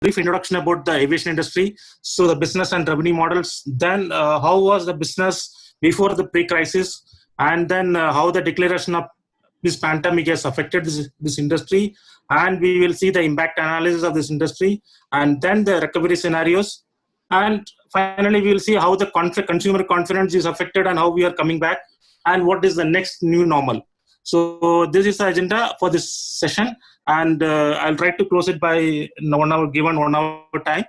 brief introduction about the aviation industry. So the business and revenue models. Then how was the business before the pre-crisis, and then how the declaration of this pandemic has affected this industry, and we will see the impact analysis of this industry, and then the recovery scenarios, and finally we will see how the consumer confidence is affected and how we are coming back, and what is the next new normal. So this is the agenda for this session, and I'll try to close it by 1 hour, given 1 hour time.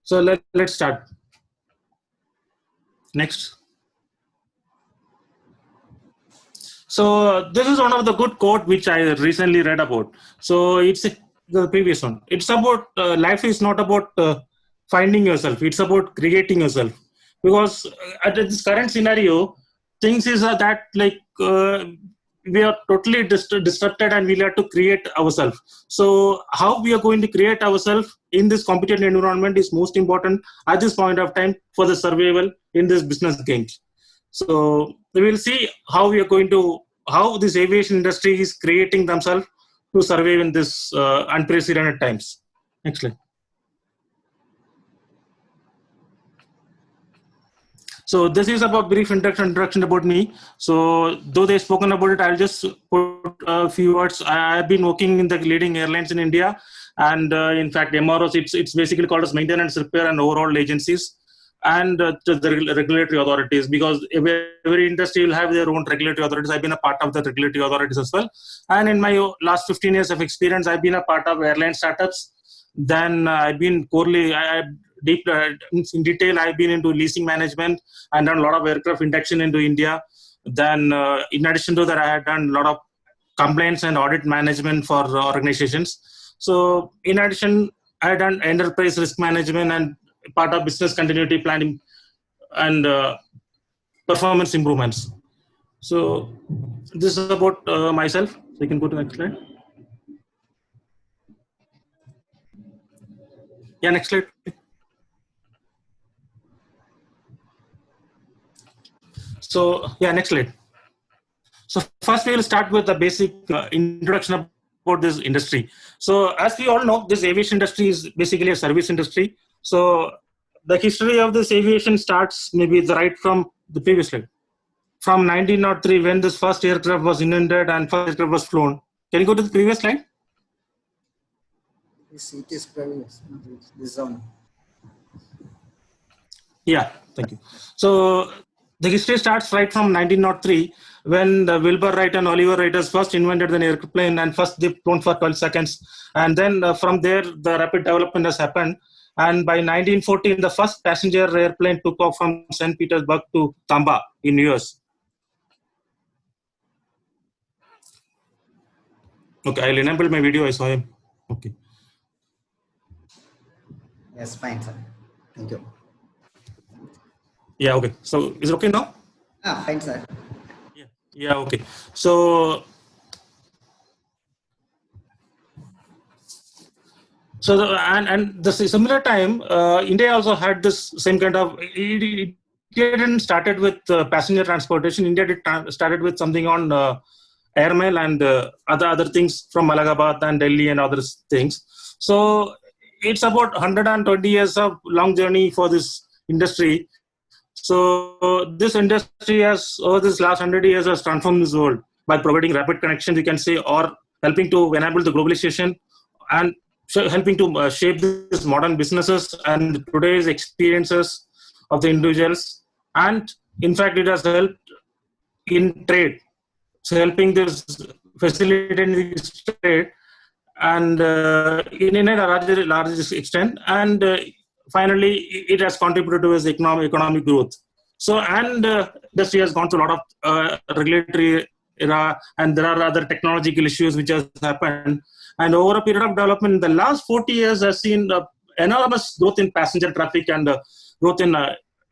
So let's start. Next. So this is one of the good quote which I recently read about. So it's the previous one. It's about life is not about finding yourself. It's about creating yourself. Because at this current scenario, things is that like we are totally disrupted, and we have to create ourselves. So how we are going to create ourselves in this competitive environment is most important at this point of time for the survival in this business games. So we will see how we are going to, how this aviation industry is creating themselves to survive in this unprecedented times. Next slide. So this is about brief introduction about me. So though they've spoken about it, I'll just put a few words. I've been working in the leading airlines in India, and in fact, MROs, it's basically called as maintenance, repair, and overhaul agencies, and the regulatory authorities, because every industry will have their own regulatory authorities. I've been a part of the regulatory authorities as well. And in my last 15 years of experience, I've been a part of airline startups. Then I've been in detail, I've been into leasing management and done a lot of aircraft induction into India. Then in addition to that, I had done a lot of complaints and audit management for organizations. So in addition, I had done enterprise risk management and part of business continuity planning and performance improvements. So this is about myself. So you can go to the next slide. Yeah, next slide. So yeah, next slide. So first we will start with the basic introduction about this industry. So as we all know, this aviation industry is basically a service industry. So the history of this aviation starts maybe right from the previous slide. From 1903, when this first aircraft was invented and first aircraft was flown. Can you go to the previous slide? It is previous. This one. Yeah, thank you. So the history starts right from 1903, when Wilbur Wright and Oliver Wright first invented an airplane, and first they flown for 12 seconds. And then from there, the rapid development has happened. And by 1914, the first passenger airplane took off from St. Petersburg to Tamba in US. Okay, I'll enable my video. I saw him. Okay. Yes, fine, sir. Thank you. Yeah, okay. So is it okay now? Fine, sir. Yeah, okay. So the similar time, India also had this same kind of. It didn't started with passenger transportation. India started with something on airmail and other things from Allahabad and Delhi and other things. So it's about 120 years of long journey for this industry. So this industry has, over this last 100 years, has transformed this world by providing rapid connections, you can say, or helping to enable the globalization and helping to shape these modern businesses and today's experiences of the individuals. And in fact, it has helped in trade. So helping this, facilitating this trade, and in a larger extent, and finally it has contributed to its economic growth. So and industry has gone through a lot of regulatory era, and there are other technological issues which has happened. And over a period of development, in the last 40 years has seen enormous growth in passenger traffic and growth in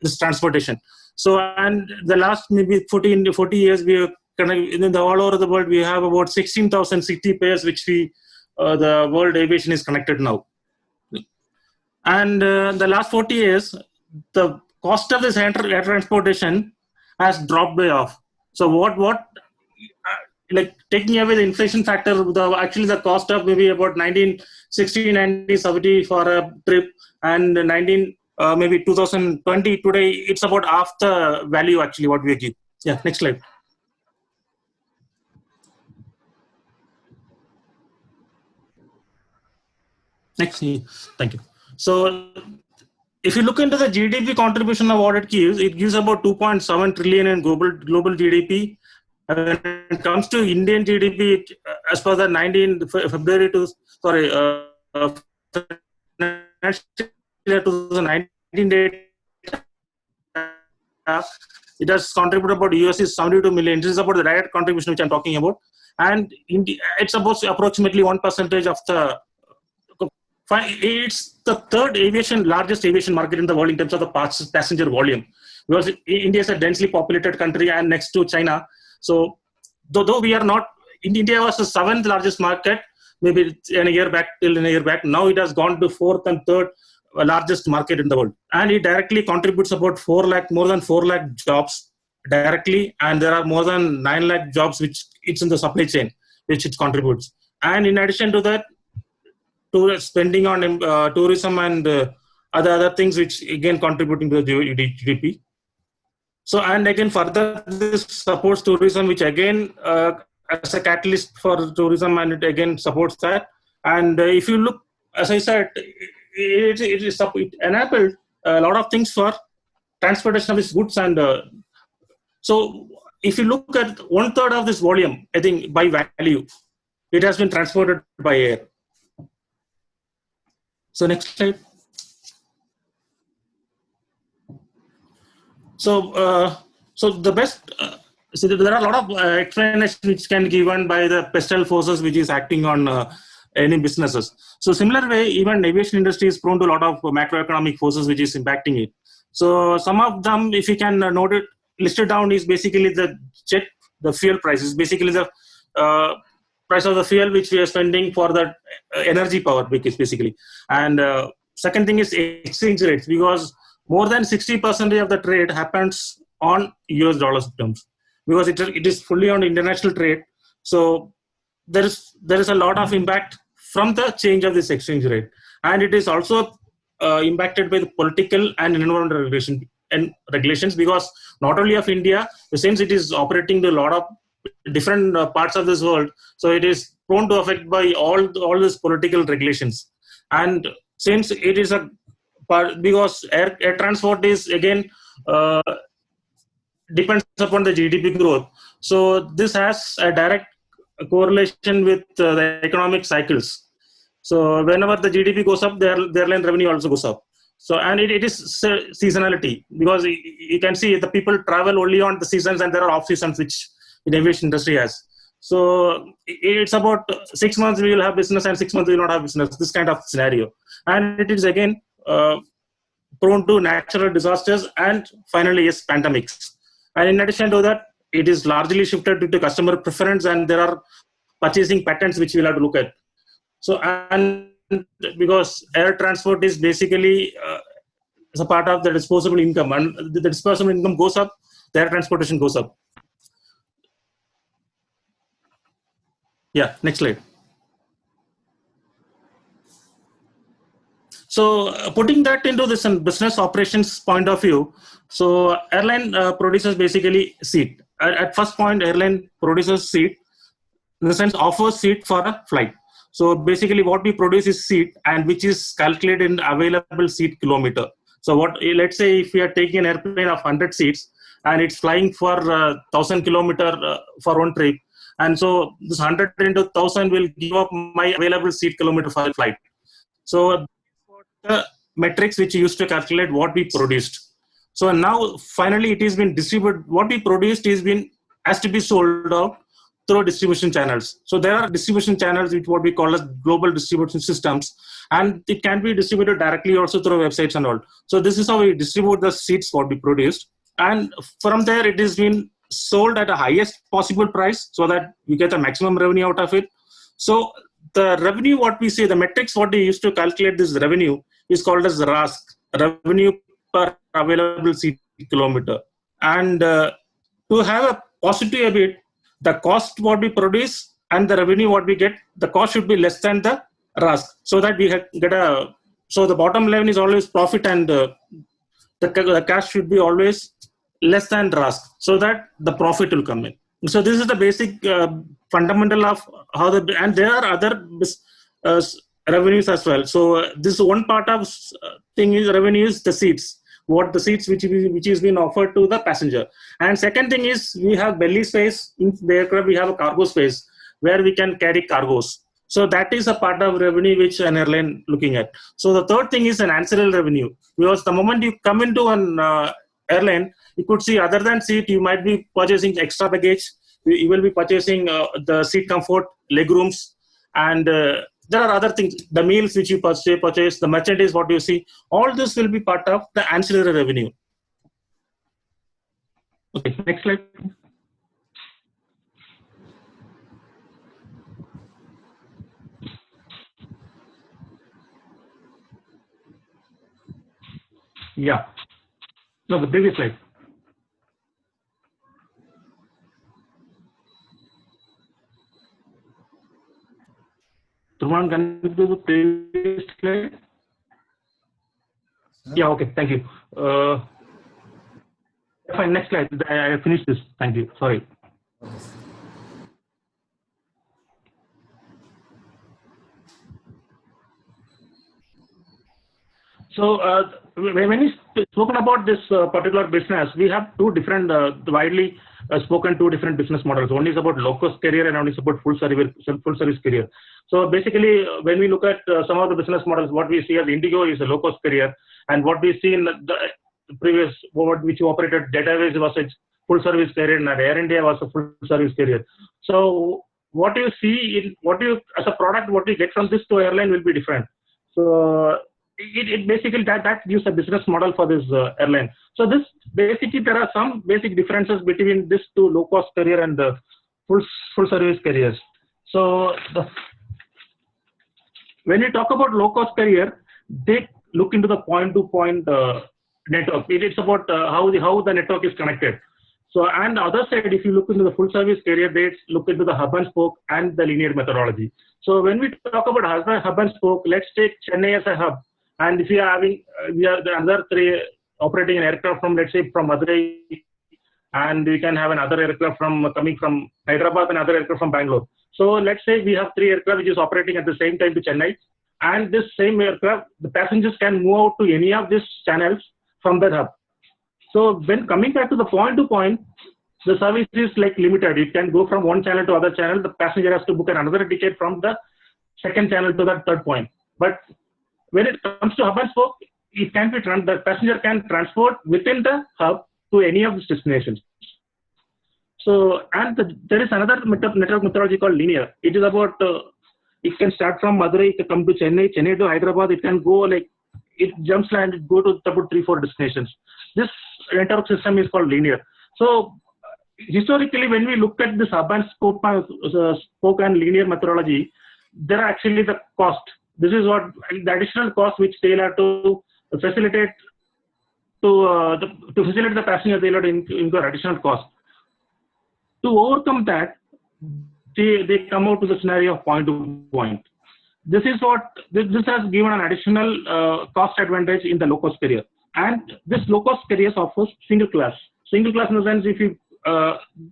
this transportation. So and the last maybe 40 years, we are in all over the world, we have about 16,000 city pairs which the world aviation is connected now. And the last 40 years, the cost of this air transportation has dropped way off. So what like taking away the inflation factor, actually the cost of maybe about 1960, 1970 for a trip, and maybe 2020 today, it's about half the value actually what we give. Yeah, next slide. Next, thank you. So if you look into the GDP contribution of what it gives about 2.7 trillion in global GDP. When it comes to Indian GDP, as per the February to financial year 2019 data, it has contributed about $72 million. This is about the direct contribution which I'm talking about, and it's about approximately 1% of the. It's the third largest aviation market in the world in terms of the passenger volume, because India is a densely populated country and next to China. So, though we are not, India was the 7th largest market, maybe till a year back. Now it has gone to 4th and 3rd largest market in the world, and it directly contributes about more than 4 lakh jobs directly, and there are more than 9 lakh jobs which it's in the supply chain, which it contributes. And in addition to that, spending on tourism and other things which again contributing to the GDP. So, and again further this supports tourism, which again as a catalyst for tourism, and it again supports that. And if you look, as I said, it enabled a lot of things for transportation of these goods. And so if you look at 1/3 of this volume, I think by value, it has been transported by air. So next slide. So the best. So there are a lot of explanations which can be given by the pestle forces which is acting on any businesses. So similar way, even aviation industry is prone to a lot of macroeconomic forces which is impacting it. So some of them, if you can note it, listed down is basically the fuel prices, basically the price of the fuel which we are spending for the energy power, basically. And second thing is exchange rates, because more than 60% of the trade happens on US dollars terms, because it is fully on international trade. So there is a lot of impact from the change of this exchange rate, and it is also impacted by the political and environmental regulations, because not only of India, since it is operating to a lot of different parts of this world, so it is prone to affect by all these political regulations. And since it is a part, because air transport is again depends upon the GDP growth, so this has a direct correlation with the economic cycles. So whenever the GDP goes up, the airline revenue also goes up. So, and it is seasonality, because you can see the people travel only on the seasons, and there are off seasons which in aviation industry has. So it's about 6 months we will have business and 6 months we will not have business, this kind of scenario. And it is again prone to natural disasters, and finally yes, pandemics. And in addition to that, it is largely shifted to customer preference, and there are purchasing patterns which we'll have to look at. So, and because air transport is basically is a part of the disposable income, and the disposable income goes up, the air transportation goes up. Yeah, next slide. So putting that into this business operations point of view, so airline produces basically seat. At first point, airline produces seat, in the sense offers seat for a flight. So basically what we produce is seat, and which is calculated in available seat kilometer. So let's say if we are taking an airplane of 100 seats and it's flying for 1,000 kilometer for one trip, and so this 100 into 1,000 will give up my available seat kilometer for the flight. So the metrics which we used to calculate what we produced. So now finally it has been distributed. What we produced has to be sold out through distribution channels. So there are distribution channels which what we call as global distribution systems, and it can be distributed directly also through websites and all. So this is how we distribute the seats what we produced, and from there it is been sold at the highest possible price so that we get the maximum revenue out of it. So the revenue what we say, the metrics what we used to calculate this revenue is called as RASK, revenue per available seat kilometer. And to have a positive EBIT, the cost what we produce and the revenue what we get, the cost should be less than the RASK, so that we get a, so the bottom line is always profit, and the cash should be always less than RASK, so that the profit will come in. So this is the basic fundamental of how the, and there are other uh, revenues as well. So this one part of thing is revenue is the seats, what the seats which is being offered to the passenger. And second thing is we have belly space in the aircraft, we have a cargo space where we can carry cargoes. So that is a part of revenue which an airline looking at. So the third thing is an ancillary revenue, because the moment you come into an airline, you could see other than seat, you might be purchasing extra baggage, you will be purchasing the seat comfort, leg rooms, and there are other things, the meals which you purchase, the merchandise what you see, all this will be part of the ancillary revenue. Okay, next slide. Yeah. No, the previous slide. Truman, can you do the previous slide? Yeah, okay, thank you. Fine, next slide. I finished this. Thank you. Sorry. So when we spoken about this particular business, we have two different widely spoken two different business models. One is about low-cost carrier and one is about full service carrier. So basically, when we look at some of the business models, what we see as Indigo is a low-cost carrier, and what we see in the previous what which operated Jet Airways was a full service carrier, and Air India was a full service carrier. So what you see in what you as a product, what you get from this to airline will be different. So it basically that gives a business model for this airline. So this basically there are some basic differences between this two low cost carrier and the full service carriers. So when you talk about low cost carrier, they look into the point to point network. It's about how the network is connected. So and the other side, if you look into the full service carrier, they look into the hub and spoke and the linear methodology. So when we talk about hub and spoke, let's take Chennai as a hub. And if you are having, we are the other three operating an aircraft from, let's say, from Madurai, and we can have another aircraft coming from Hyderabad and another aircraft from Bangalore. So let's say we have three aircraft which is operating at the same time to Chennai, and this same aircraft, the passengers can move out to any of these channels from that hub. So when coming back to the point, the service is like limited. It can go from one channel to other channel. The passenger has to book another ticket from the second channel to the third point. But when it comes to hub and spoke, it can be the passenger can transport within the hub to any of these destinations. So, and there is another network methodology called linear. It is about it can start from Madurai, it can come to Chennai to Hyderabad. It can go like it jumps land, it go to about 3-4 destinations. This network system is called linear. So historically, when we look at this hub and spoke and linear methodology, there are actually the cost. This is what the additional cost which they'll have to facilitate to facilitate the passenger. They'll have to incur additional cost. To overcome that, they come out to the scenario of point to point. This is what this has given an additional cost advantage in the low cost carrier. And this low cost carrier offers single class. Single class in the sense, if you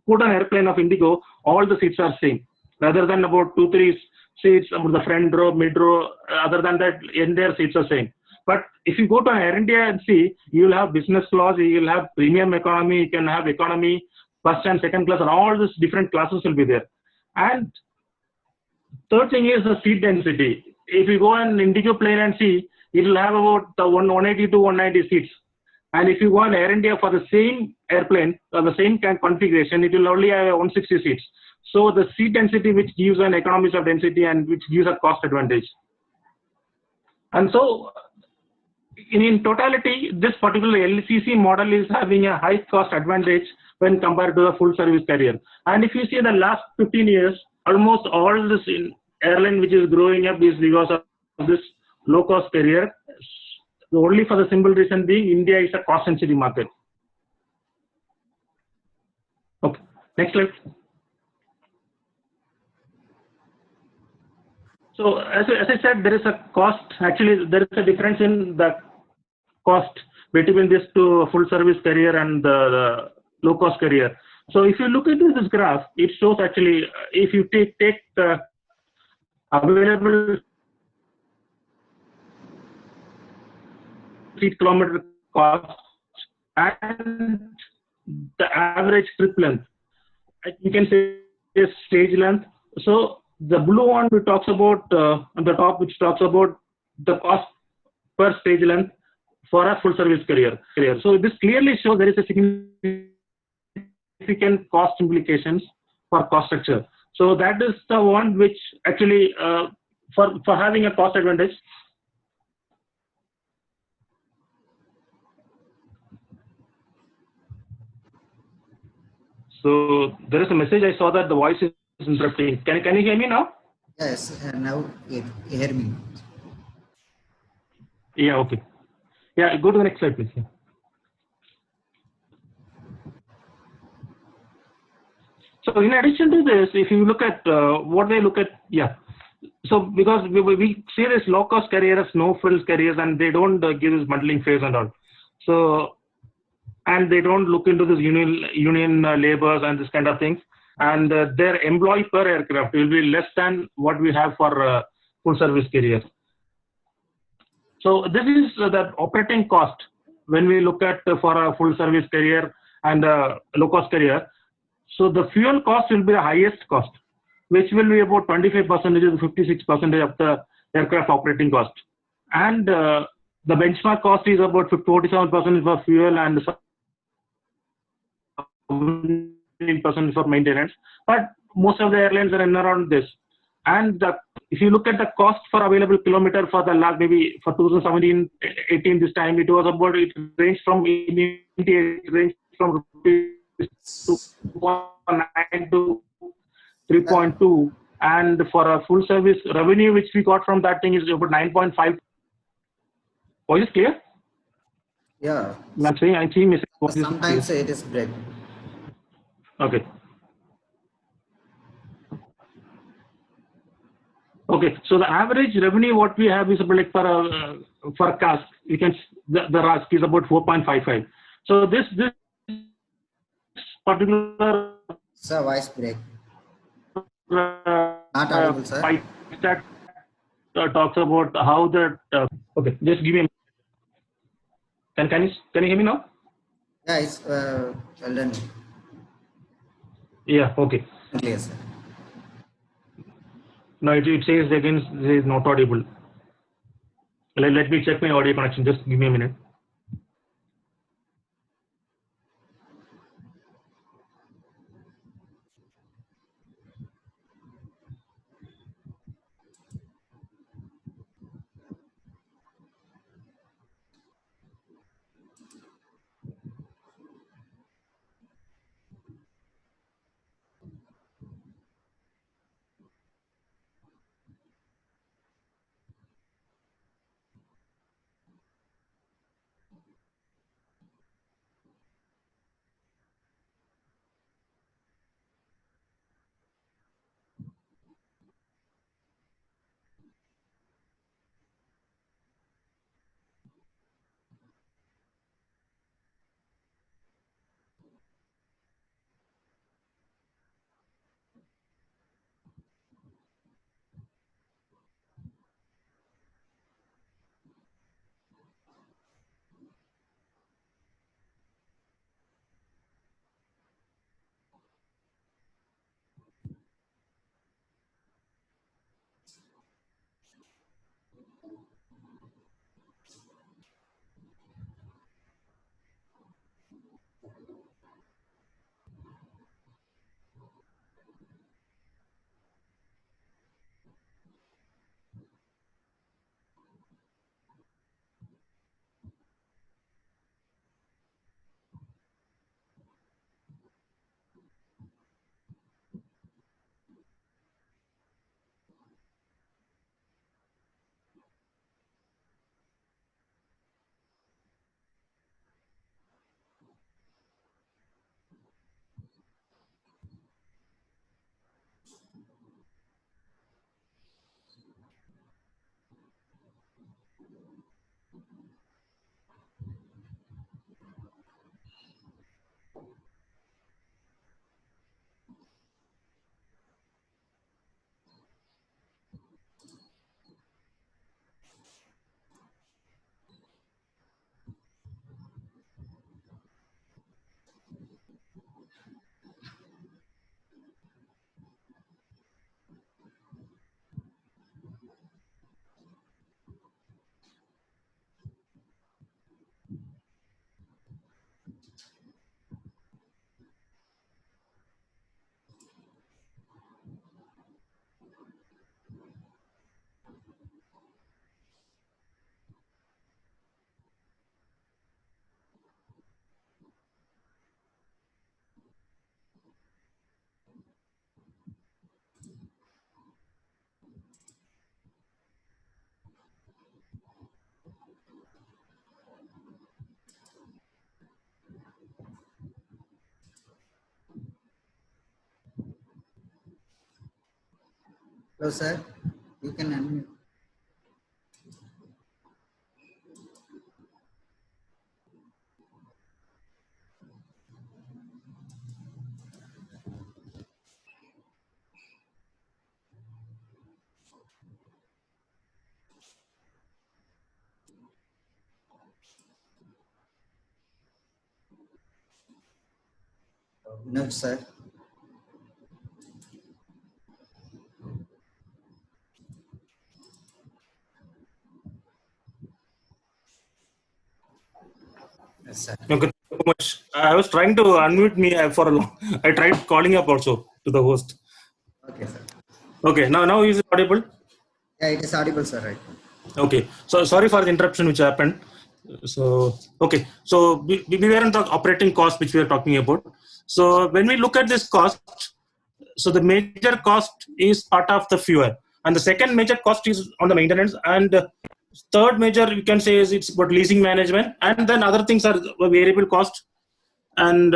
put an airplane of Indigo, all the seats are same, rather than about 2-3 seats about the front row, mid row. Other than that, entire seats are same. But if you go to Air India and see, you will have business class, you will have premium economy, you can have economy, first and second class, and all these different classes will be there. And third thing is the seat density. If you go on Indigo plane and see, it will have about 180 to 190 seats. And if you go on Air India for the same airplane or the same configuration, it will only have 160 seats. So the seat density, which gives an economies of density and which gives a cost advantage. And so in totality, this particular LCC model is having a high cost advantage when compared to the full service carrier. And if you see the last 15 years, almost all this in airline which is growing up is because of this low cost carrier. Only for the simple reason being India is a cost sensitive market. Okay, next slide. So as I said, there is a cost. Actually, there is a difference in the cost between this to full service carrier and the low cost carrier. So if you look into this graph, it shows actually if you take the available seat kilometer cost and the average trip length, you can say stage length. So the blue one which talks about on the top, which talks about the cost per stage length for a full service carrier. So this clearly shows there is a significant cost implications for cost structure. So that is the one which actually for having a cost advantage. So there is a message. I saw that the voice is interrupting. Can you hear me now? Yes, now you hear me. Yeah. Okay. Yeah. Go to the next slide, please. Yeah. So in addition to this, if you look at what they look at, yeah. So because we see this low cost carriers, no frills carriers, and they don't give this bundling phase and all. So and they don't look into this union labors and this kind of things. And their employee per aircraft will be less than what we have for full service carriers. So this is the operating cost when we look at for a full service carrier and a low cost carrier. So the fuel cost will be the highest cost, which will be about 25% to 56% of the aircraft operating cost. And the benchmark cost is about 47% for fuel and 17% for maintenance. But most of the airlines are in around this. And if you look at the cost for available kilometer for the last, maybe for 2017, 18 this time, it was about, it ranged from rupees 2.9 to 3.2, and for a full service revenue which we got from that thing is about 9.5. Voice is clear? Yeah. I'm saying I see message. Sometimes it is break. Okay. Okay. So the average revenue what we have is about like for a CASK, you can the RASK is about 4.55. So this particular Sir, voice break. Not audible, sir. pie chart talks about how the okay. Just give me. Can you hear me now? Yeah, it's well done. Yeah. Okay. Clear, sir. No, it says again it is not audible. Let me check my audio connection. Just give me a minute. Hello, sir. You can unmute. No, sir. Yes, sir. Okay, thank you so much. I was trying to unmute me for a long. I tried calling up also to the host. Okay, sir. Okay, now is it audible? Yeah, it is audible, sir, right? Okay, so sorry for the interruption which happened. So okay, so we were in the operating cost which we are talking about. So when we look at this cost, so the major cost is part of the fuel, and the second major cost is on the maintenance, and third major we can say is it's about leasing management, and then other things are variable cost, and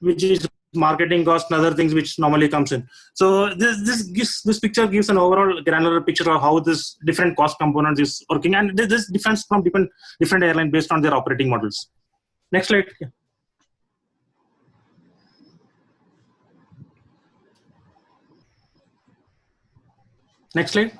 which is marketing cost and other things which normally comes in. So this picture gives an overall granular picture of how this different cost components is working, and this differs from different airline based on their operating models. Next slide. Next slide.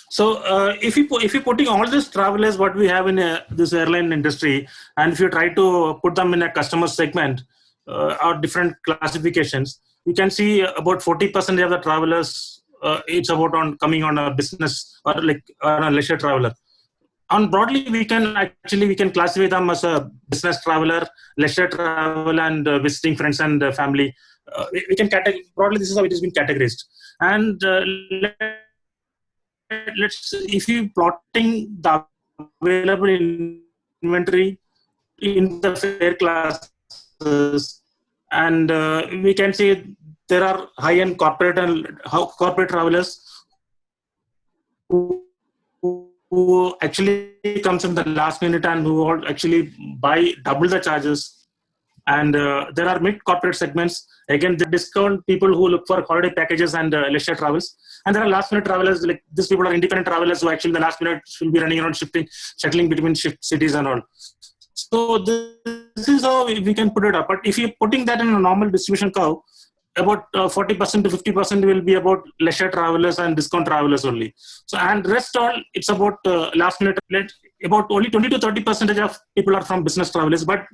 So if you putting all these travelers what we have in this airline industry, and if you try to put them in a customer segment or different classifications, you can see about 40% of the travelers it's about on coming on a business or like on a leisure traveler. On broadly we can classify them as a business traveler, leisure travel, and visiting friends and family. We can broadly this is how it has been categorized. And let's if you plotting the available inventory in the fare classes, and we can see there are high-end corporate and corporate travelers who actually comes in the last minute and who all actually buy double the charges. And there are mid corporate segments, again the discount people who look for holiday packages and leisure travels. And there are last minute travelers, like these people are independent travelers who actually in the last minute will be running around shuttling between cities and all. So this is how we can put it up. But if you're putting that in a normal distribution curve, about 40% to 50% will be about leisure travelers and discount travelers only. So and rest all it's about last minute. About only 20 to 30% of people are from business travelers, but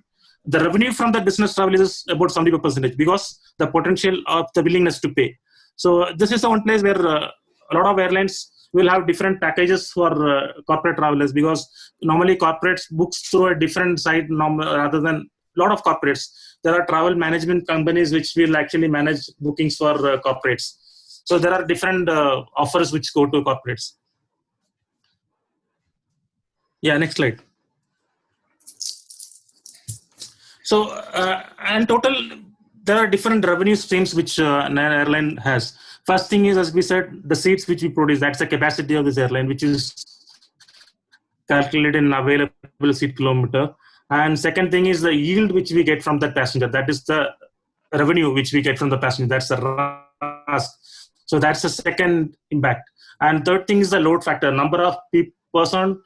the revenue from the business travel is about 75% because the potential of the willingness to pay. So this is the one place where a lot of airlines will have different packages for corporate travelers, because normally corporates books through a different site rather than a lot of corporates. There are travel management companies which will actually manage bookings for corporates. So there are different offers which go to corporates. Yeah, next slide. So, and total, there are different revenue streams which an airline has. First thing is, as we said, the seats which we produce, that's the capacity of this airline, which is calculated in available seat kilometer. And second thing is the yield which we get from that passenger. That is the revenue which we get from the passenger. That's the RASK. So that's the second impact. And third thing is the load factor, number of person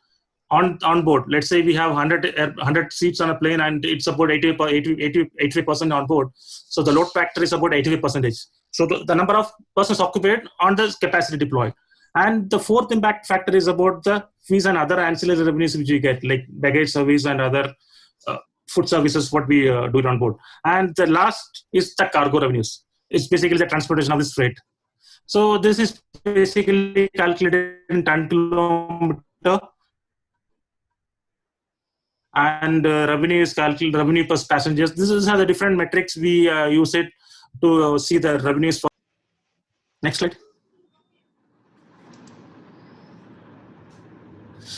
on board. Let's say we have 100 seats on a plane and it's about 85% on board. So the load factor is about 85%. So the number of persons occupied on the capacity deployed. And the fourth impact factor is about the fees and other ancillary revenues which we get, like baggage service and other food services, what we do it on board. And the last is the cargo revenues. It's basically the transportation of this freight. So this is basically calculated in ton kilometer, and revenue is calculated revenue per passengers. This is how the different metrics we use it to see the revenues for. Next slide.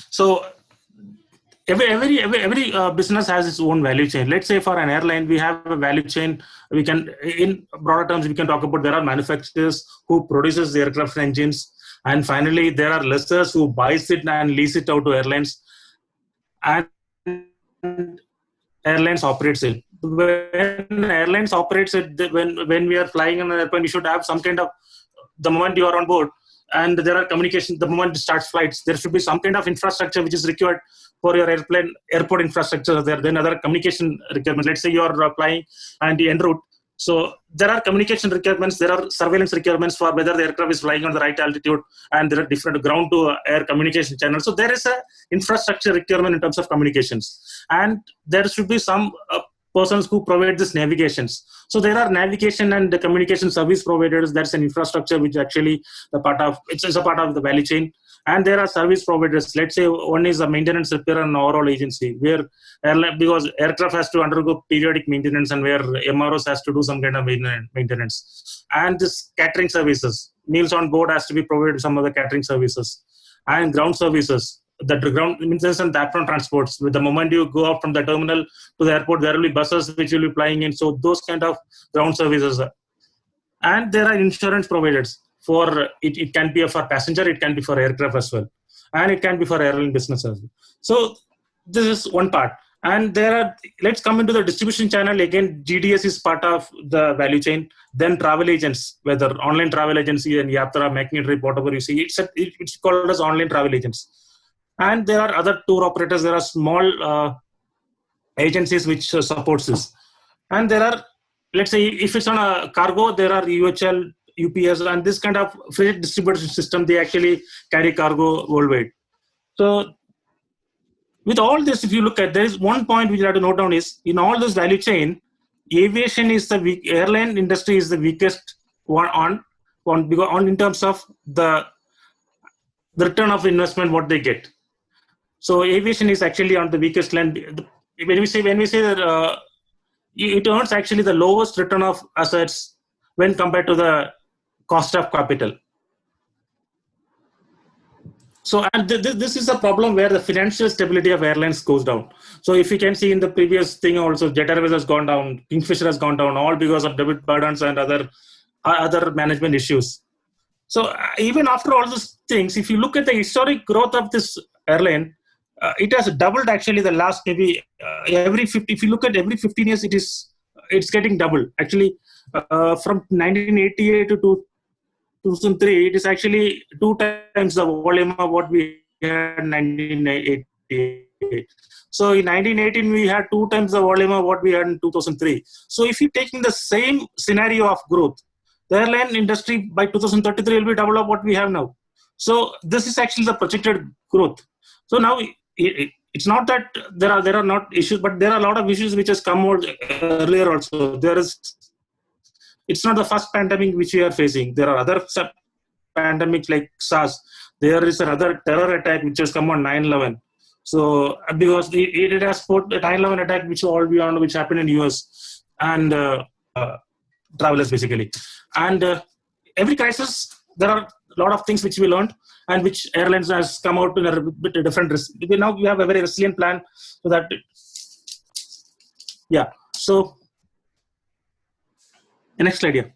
So every business has its own value chain. Let's say for an airline, we have a value chain. We can, in broader terms, we can talk about there are manufacturers who produces the aircraft engines, and finally there are lessors who buys it and lease it out to airlines, and airlines operates it. when airlines operates when we are flying on an airplane, you should have some kind of, the moment you are on board and there are communications, the moment it starts flights, there should be some kind of infrastructure which is required for your airport infrastructure. Then other communication requirements. Let's say you are flying and en route. So there are communication requirements, there are surveillance requirements for whether the aircraft is flying on the right altitude, and there are different ground to air communication channels. So there is a infrastructure requirement in terms of communications, and there should be some persons who provide this navigations. So there are navigation and the communication service providers. That's an infrastructure which actually it's a part of the value chain. And there are service providers. Let's say one is a maintenance, repair, and overhaul agency, where because aircraft has to undergo periodic maintenance, and where MROs has to do some kind of maintenance. And this catering services, meals on board has to be provided, some other catering services, and ground services. The ground maintenance and the apron transports. With the moment you go out from the terminal to the airport, there will be buses which will be flying in. So those kind of ground services. And there are insurance providers. For it can be for passenger, it can be for aircraft as well, and it can be for airline business as well. So this is one part. And let's come into the distribution channel. Again, GDS is part of the value chain. Then travel agents, whether online travel agency and Yatra, Making It Trip, whatever you see, it's called as online travel agents. And there are other tour operators. There are small agencies which supports this. And there are, let's say, if it's on a cargo, there are UHL, UPS, and this kind of freight distribution system. They actually carry cargo worldwide. So with all this, if you look at, there is one point which you have to note down is, in all this value chain, aviation is the weak, airline industry is the weakest one in terms of the return of investment what they get. So aviation is actually on the weakest land. When we say that it earns actually the lowest return of assets when compared to the cost of capital. So, and this is a problem where the financial stability of airlines goes down. So if you can see in the previous thing also, Jet Airways has gone down, Kingfisher has gone down, all because of debit burdens and other management issues. So even after all these things, if you look at the historic growth of this airline, it has doubled actually the last maybe every 50. If you look at every 15 years, it's getting double. Actually, from 1988 to 2003, it is actually 2 times the volume of what we had in 1988. So in 1918, we had 2 times the volume of what we had in 2003. So if you're taking the same scenario of growth, the airline industry by 2033 will be double of what we have now. So this is actually the projected growth. So now it's not that there are not issues, but there are a lot of issues which has come out earlier also. It's not the first pandemic which we are facing. There are other pandemics like SARS. There is another terror attack which has come on 9/11. So because it has put the 9/11 attack, which all beyond which happened in US and travelers basically. And every crisis, there are a lot of things which we learned and which airlines has come out in a bit different risk. Now we have a very resilient plan so that, yeah. So next slide here.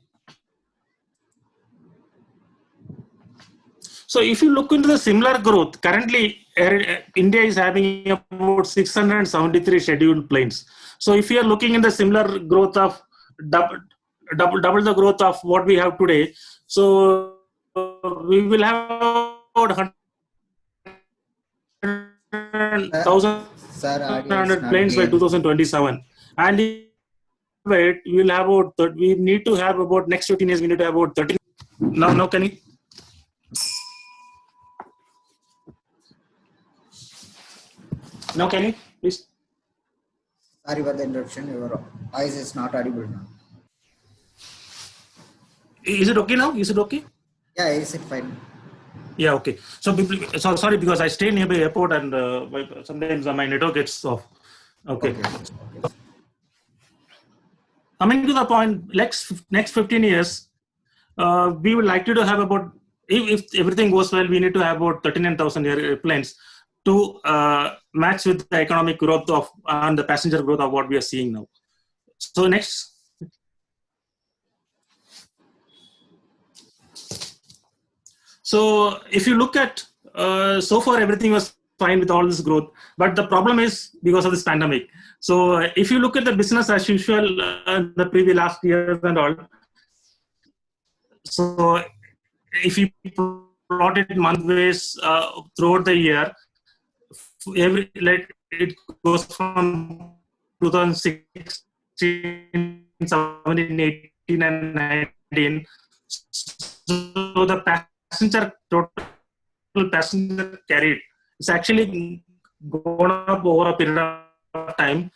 So if you look into the similar growth, currently India is having about 673 scheduled planes. So if you are looking in the similar growth of double the growth of what we have today, so we will have about 1,100 planes by 2027, and we will have about we need to have about next 15 years. We need to have about 13. Now can you? Now can you please? Sorry for the interruption. Your voice is not audible now. Is it okay now? Is it okay? Yeah, is it fine? Yeah, okay. So sorry because I stay near the airport and sometimes my network gets off. Okay. Coming to the point, next 15 years, we would like to have about, if everything goes well, we need to have about 39,000 airplanes to match with the economic growth of and the passenger growth of what we are seeing now. So next. So if you look at, so far everything was fine with all this growth. But the problem is because of this pandemic. So if you look at the business as usual, the previous last years and all, so if you plot it month ways throughout the year, every like it goes from 2016, 17, 18, and 19. So the total passenger carried is actually gone up over a period of time.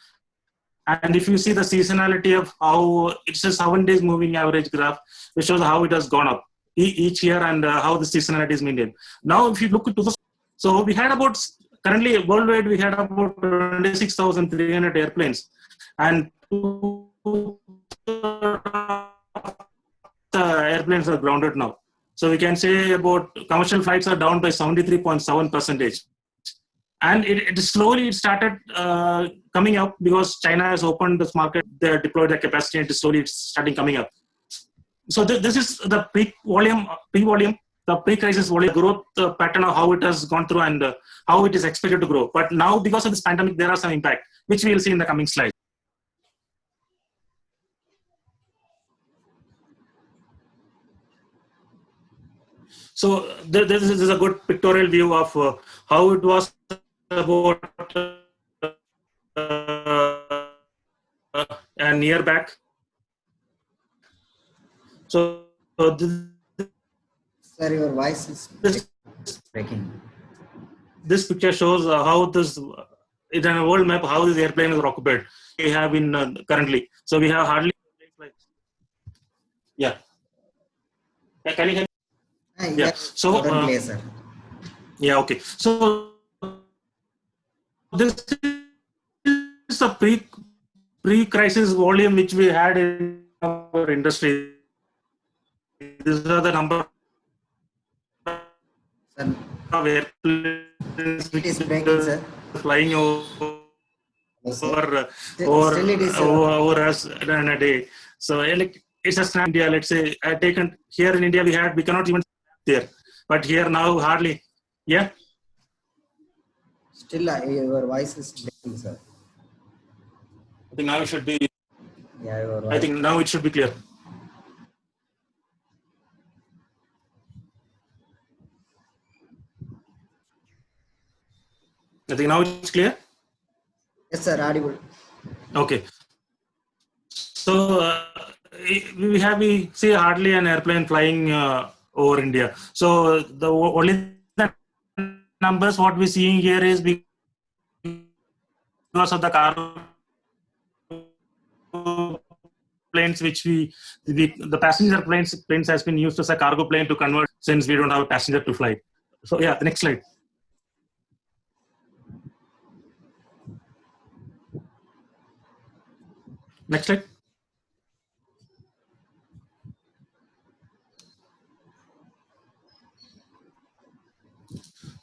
And if you see the seasonality of how it's a 7 days moving average graph, which shows how it has gone up each year and how the seasonality is maintained. Now, if you look into the, so we had about, currently worldwide, we had about 26,300 airplanes, and the airplanes are grounded now. So we can say about commercial flights are down by 73.7%. And it slowly started coming up because China has opened this market. They deployed their capacity, and it's starting coming up. So this is the peak volume, the pre-crisis volume growth pattern of how it has gone through and how it is expected to grow. But now, because of this pandemic, there are some impact, which we will see in the coming slides. So this is a good pictorial view of how it was about a year back. So Sir, your voice is breaking. This picture shows how this, in a world map, how this airplane is occupied. We have in currently. So we have hardly. Yeah. Can you hear me? Yeah. So. Yeah. Okay. So this is a pre-crisis volume which we had in our industry. These are the number of airplanes it is breaking, sir. Flying over us in a day. So like it's a snap India. Let's say I taken here in India we cannot even there, but here now hardly. Yeah. Still, your voice is breaking, sir. I think now it should be. Yeah, your voice. I think now it should be clear. I think now it's clear. Yes, sir. Audible. Okay. So we see hardly an airplane flying over India. So the only the numbers what we're seeing here is because of the cargo planes, which the passenger planes has been used as a cargo plane to convert since we don't have a passenger to fly. So yeah, the next slide. Next slide.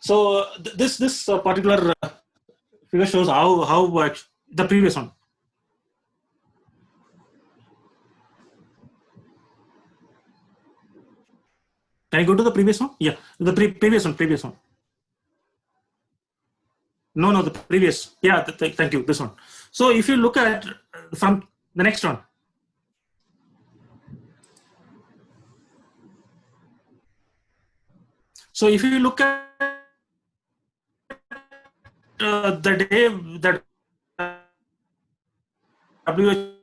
So this particular figure shows how the previous one. Can I go to the previous one? Yeah, the previous one. No, the previous. Yeah, thank you. This one. So if you look at from the next one. So if you look at the day that WHO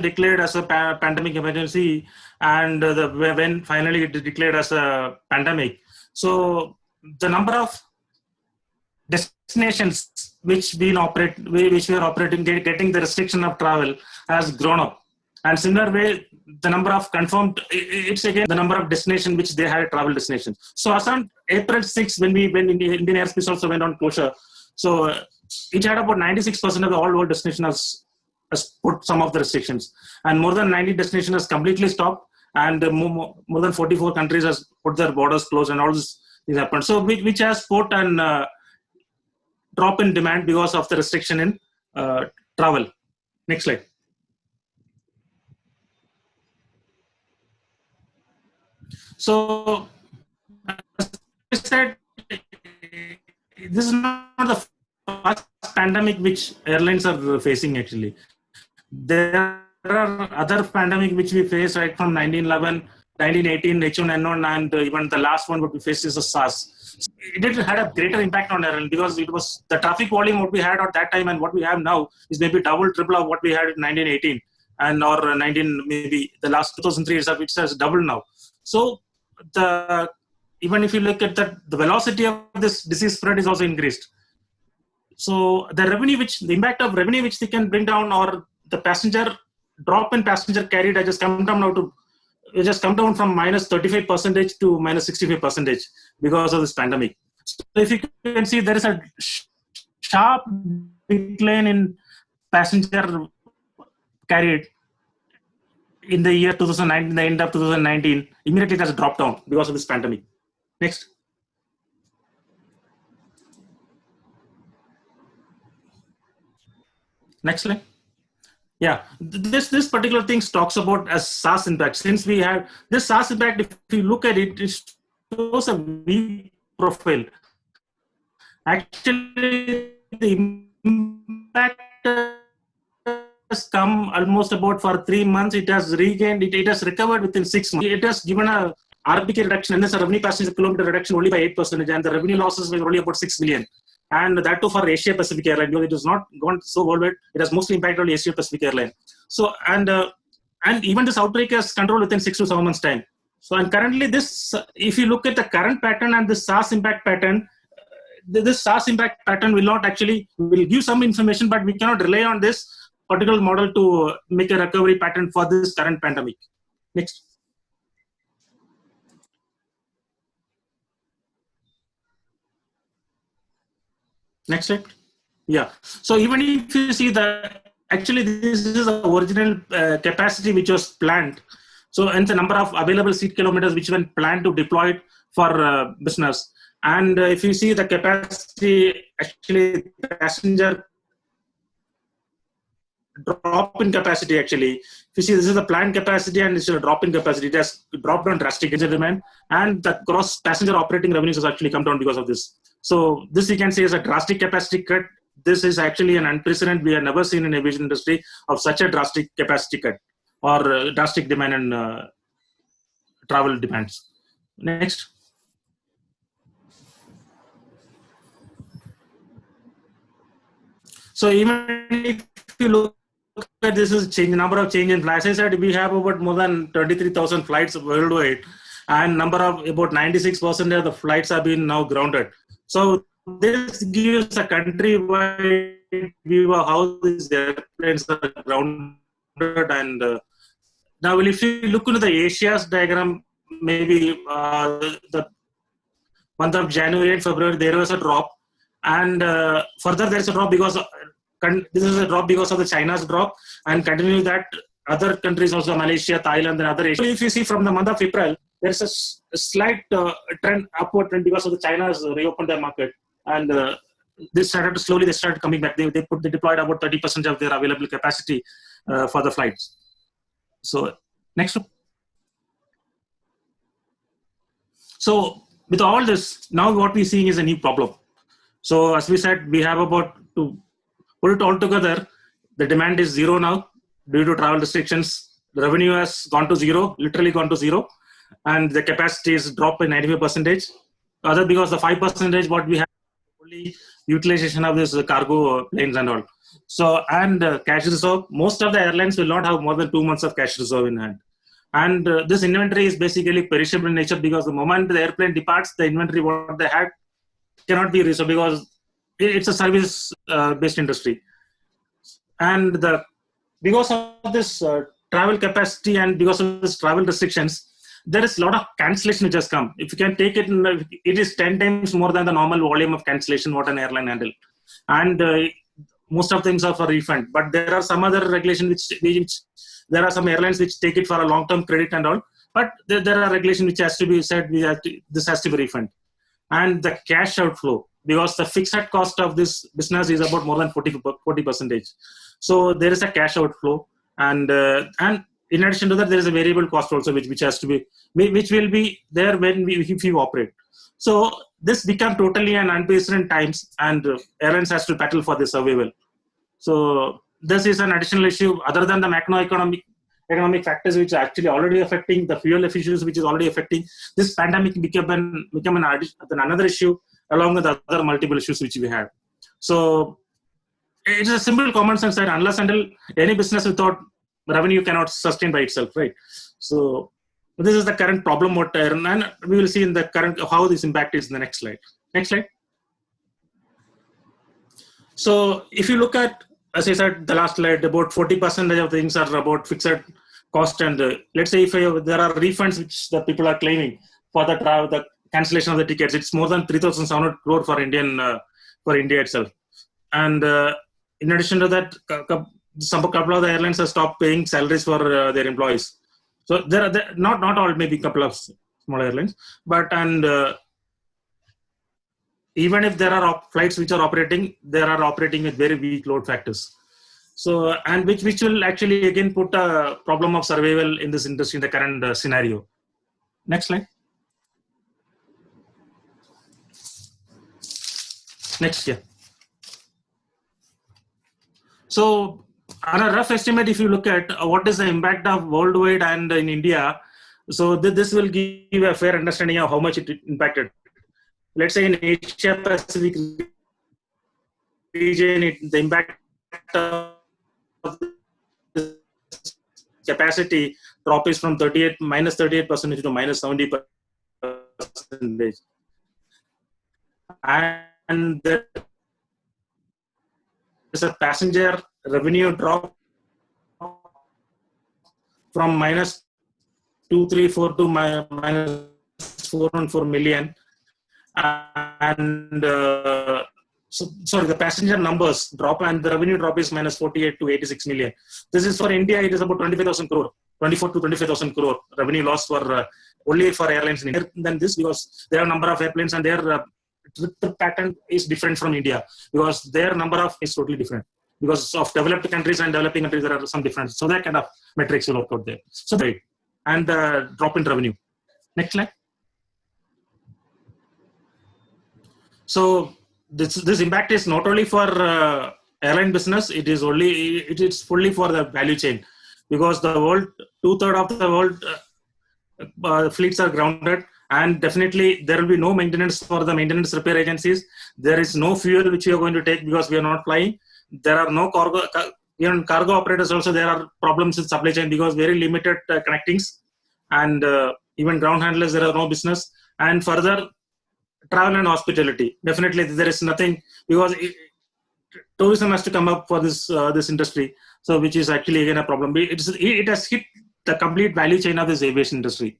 declared as a pandemic emergency, and when finally it is declared as a pandemic, so the number of destinations which we are operating, getting the restriction of travel has grown up. And similar way, the number of confirmed, it's again the number of destinations which they had travel destinations. So as on April 6, when Indian airspace also went on closure, so it had about 96% of the all world destinations has put some of the restrictions, and more than 90 destinations has completely stopped, and more than 44 countries has put their borders closed, and all this things happened. So which has put an drop in demand because of the restriction in travel. Next slide. So, as I said, this is not the first pandemic which airlines are facing actually. There are other pandemic which we face right from 1911, 1918, H1N1, and even the last one what we faced is a SARS. So it did had a greater impact on airline because it was the traffic volume what we had at that time and what we have now is maybe double, triple of what we had in 1918 and or 19 maybe the last 2003 is which has doubled now. So the even if you look at the velocity of this disease spread is also increased. So the impact of revenue which they can bring down or the drop in passenger carried has just come down now to from minus 35% to minus 65% because of this pandemic. So if you can see there is a sharp decline in passenger carried in the year 2019, the end of 2019, immediately it has dropped down because of this pandemic. Next. Next slide. Yeah, this particular thing talks about as SaaS impact. Since we have this SaaS impact, if you look at it, it shows a V profile. Actually, the impact has come almost about for 3 months. It has regained. It has recovered within 6 months. It has given a RPK reduction and a revenue passenger kilometer reduction only by 8%, and the revenue losses were only about 6 million. And that too for Asia Pacific Airline because it has not gone so worldwide. It has mostly impacted on Asia Pacific Airline. So and even this outbreak is controlled within 6 to 7 months time. So and currently this, if you look at the current pattern and the SaaS impact pattern, this SaaS impact pattern will give some information, but we cannot rely on this particular model to make a recovery pattern for this current pandemic. Next. Next slide. Yeah. So even if you see actually this is the original capacity which was planned. So and the number of available seat kilometers which were planned to deploy for business. And if you see the capacity, actually passenger drop in capacity actually. If you see this is the planned capacity and this is a drop in capacity. It has dropped down drastically in demand and the gross passenger operating revenues has actually come down because of this. So this you can say is a drastic capacity cut. This is actually an unprecedented. We have never seen in aviation industry of such a drastic capacity cut or drastic demand and travel demands. Next. So even if you look at this is number of change in flights, I said we have about more than 23,000 flights worldwide and number of about 96% of the flights have been now grounded. So this gives a country-wide view of how these airplanes are grounded. And now, if you look into the Asia's diagram, maybe the month of January and February, there was a drop. And further, there is a drop because this is a drop because of the China's drop. And continue that, other countries also, Malaysia, Thailand, and other Asia. If you see from the month of April, there's a slight upward trend because of the China's reopened their market. And they started coming back. They deployed about 30% of their available capacity for the flights. So next. So with all this, now what we're seeing is a new problem. So as we said, we have to put it all together. The demand is zero now due to travel restrictions. The revenue has gone to zero, literally gone to zero. And the capacity is dropped by 95%. Other because the 5% what we have only utilization of this cargo planes and all. So and cash reserve, most of the airlines will not have more than 2 months of cash reserve in hand. And this inventory is basically perishable in nature because the moment the airplane departs, the inventory what they had cannot be reserved because it's a service-based industry. And because of this travel capacity and because of this travel restrictions, there is a lot of cancellation which has come. If you can take it, it is 10 times more than the normal volume of cancellation what an airline handle. And most of things are for refund. But there are some other regulations which there are some airlines which take it for a long-term credit and all. But there are regulations which has to be said this has to be refund. And the cash outflow, because the fixed cost of this business is about more than 40%. So there is a cash outflow, and in addition to that, there is a variable cost also which has to be, which will be there if you operate. So this became totally an unprecedented times, and airlines has to battle for the survival. So this is an additional issue other than the economic factors which are actually already affecting the fuel issues, which is already affecting. This pandemic became another issue along with other multiple issues which we have. So it's a simple common sense that unless until any business without revenue cannot sustain by itself, right? So this is the current problem what and we will see in the current how this impact is in the next slide. Next slide. So if you look at, as I said, the last slide, about 40% of things are about fixed cost, and let's say if there are refunds which the people are claiming for the travel, the cancellation of the tickets, it's more than 3,700 crore for India itself. And in addition to that, couple of the airlines have stopped paying salaries for their employees. So there are not all, maybe a couple of small airlines, but even if there are flights which are operating, they are operating with very weak load factors. So, and which will actually again put a problem of survival in this industry in the current scenario. Next slide. Next, yeah. So, on a rough estimate, if you look at what is the impact of worldwide and in India, so this will give a fair understanding of how much it impacted. Let's say in Asia Pacific region, the impact of capacity drop is from minus 38% to minus 70%. And there is a passenger revenue drop from minus 234 to minus 414 million. And the passenger numbers drop and the revenue drop is minus 48 to 86 million. This is for India, it is about 25,000 crore, 24 to 25,000 crore revenue loss for only for airlines in India than this, because there are a number of airplanes and their trip pattern is different from India, because their number of is totally different. Because of developed countries and developing countries, there are some differences. So that kind of metrics will work out there. So right, and the drop in revenue. Next slide. So this impact is not only for airline business; it is fully for the value chain, because the world, 2/3 of the world fleets are grounded, and definitely there will be no maintenance for the maintenance repair agencies. There is no fuel which we are going to take because we are not flying. There are no cargo. Even cargo operators also, there are problems with supply chain because very limited connectings, and even ground handlers, there are no business. And further, travel and hospitality, definitely there is nothing, because tourism has to come up for this industry. So which is actually again a problem. It has hit the complete value chain of this aviation industry.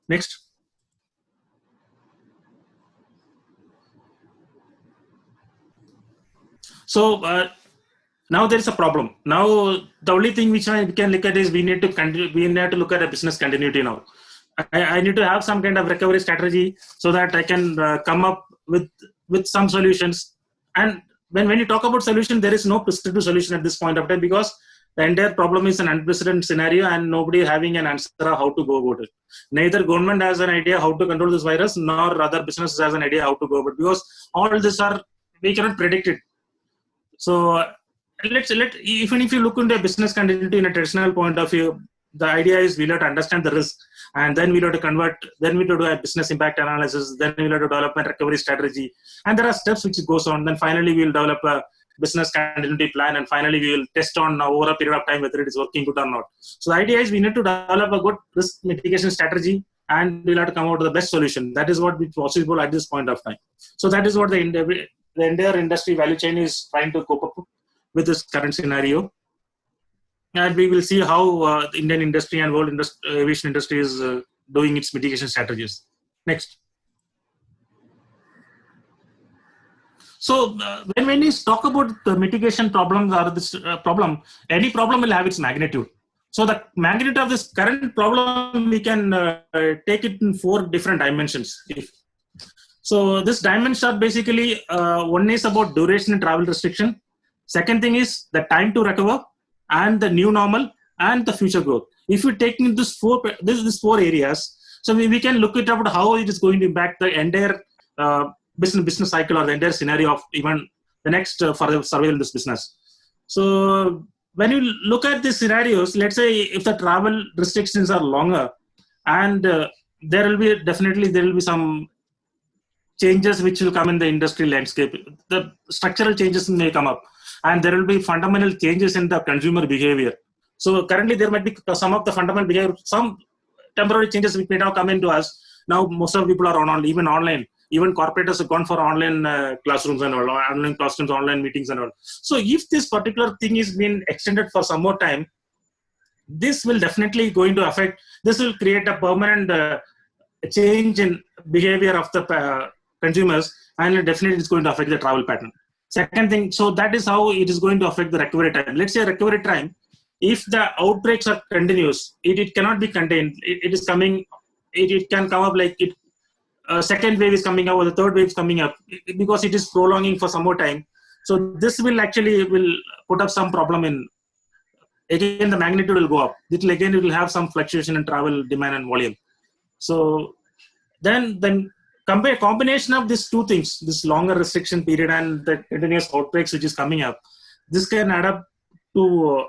Next. So now there is a problem. Now the only thing which we can look at is we need to look at a business continuity now. I need to have some kind of recovery strategy so that I can come up with some solutions. And when you talk about solution, there is no prescriptive solution at this point of time, because the entire problem is an unprecedented scenario and nobody is having an answer how to go about it. Neither government has an idea how to control this virus, nor other businesses has an idea how to go about it, because all this we cannot predict it. So even if you look into a business continuity in a traditional point of view, the idea is we'll have to understand the risk, and then we'll have to convert, then we have to do a business impact analysis, then we'll have to develop a recovery strategy, and there are steps which goes on. Then finally we'll develop a business continuity plan, and finally we will test on over a period of time whether it is working good or not. So the idea is we need to develop a good risk mitigation strategy, and we'll have to come out with the best solution. That is what is possible at this point of time. So that is what the entire industry value chain is trying to cope up with this current scenario. And we will see how the Indian industry and world aviation industry is doing its mitigation strategies. Next. So when we talk about the mitigation problems or this problem, any problem will have its magnitude. So the magnitude of this current problem, we can take it in 4 different dimensions. So this dimensions are basically, one is about duration and travel restriction. Second thing is the time to recover, and the new normal, and the future growth. If you take in these 4 areas, So we can look at about how it is going to impact the entire business cycle or the entire scenario of even the next for the survival in this business. So when you look at these scenarios, let's say if the travel restrictions are longer, and there will be some changes which will come in the industry landscape. The structural changes may come up, and there will be fundamental changes in the consumer behavior. So currently there might be some of the fundamental behavior, some temporary changes which may now come into us. Now most of the people are even online. Even corporators have gone for online classrooms and all, online classrooms, online meetings and all. So if this particular thing is being extended for some more time, this will definitely going to affect. This will create a permanent change in behavior of the consumers, and definitely it's going to affect the travel pattern. Second thing, so that is how it is going to affect the recovery time. Let's say recovery time, if the outbreaks are continuous, it cannot be contained. It is coming. It can come up like it. Second wave is coming up or the third wave is coming up because it is prolonging for some more time. So this will put up some problem in. Again, the magnitude will go up. It will have some fluctuation in travel demand and volume. So then combination of these two things, this longer restriction period and the continuous outbreaks which is coming up, this can add up to.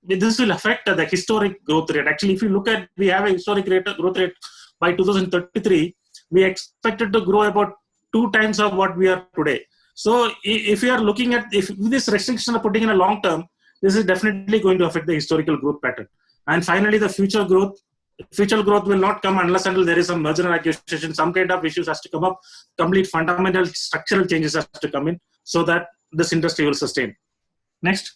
This will affect the historic growth rate. Actually, if you look at, we have a historic growth rate by 2033. We expected to grow about 2 times of what we are today. So if you are looking at, if this restriction are putting in a long term, this is definitely going to affect the historical growth pattern. And finally, the future growth will not come unless until there is some merger and acquisition, some kind of issues has to come up, complete fundamental structural changes has to come in so that this industry will sustain. Next.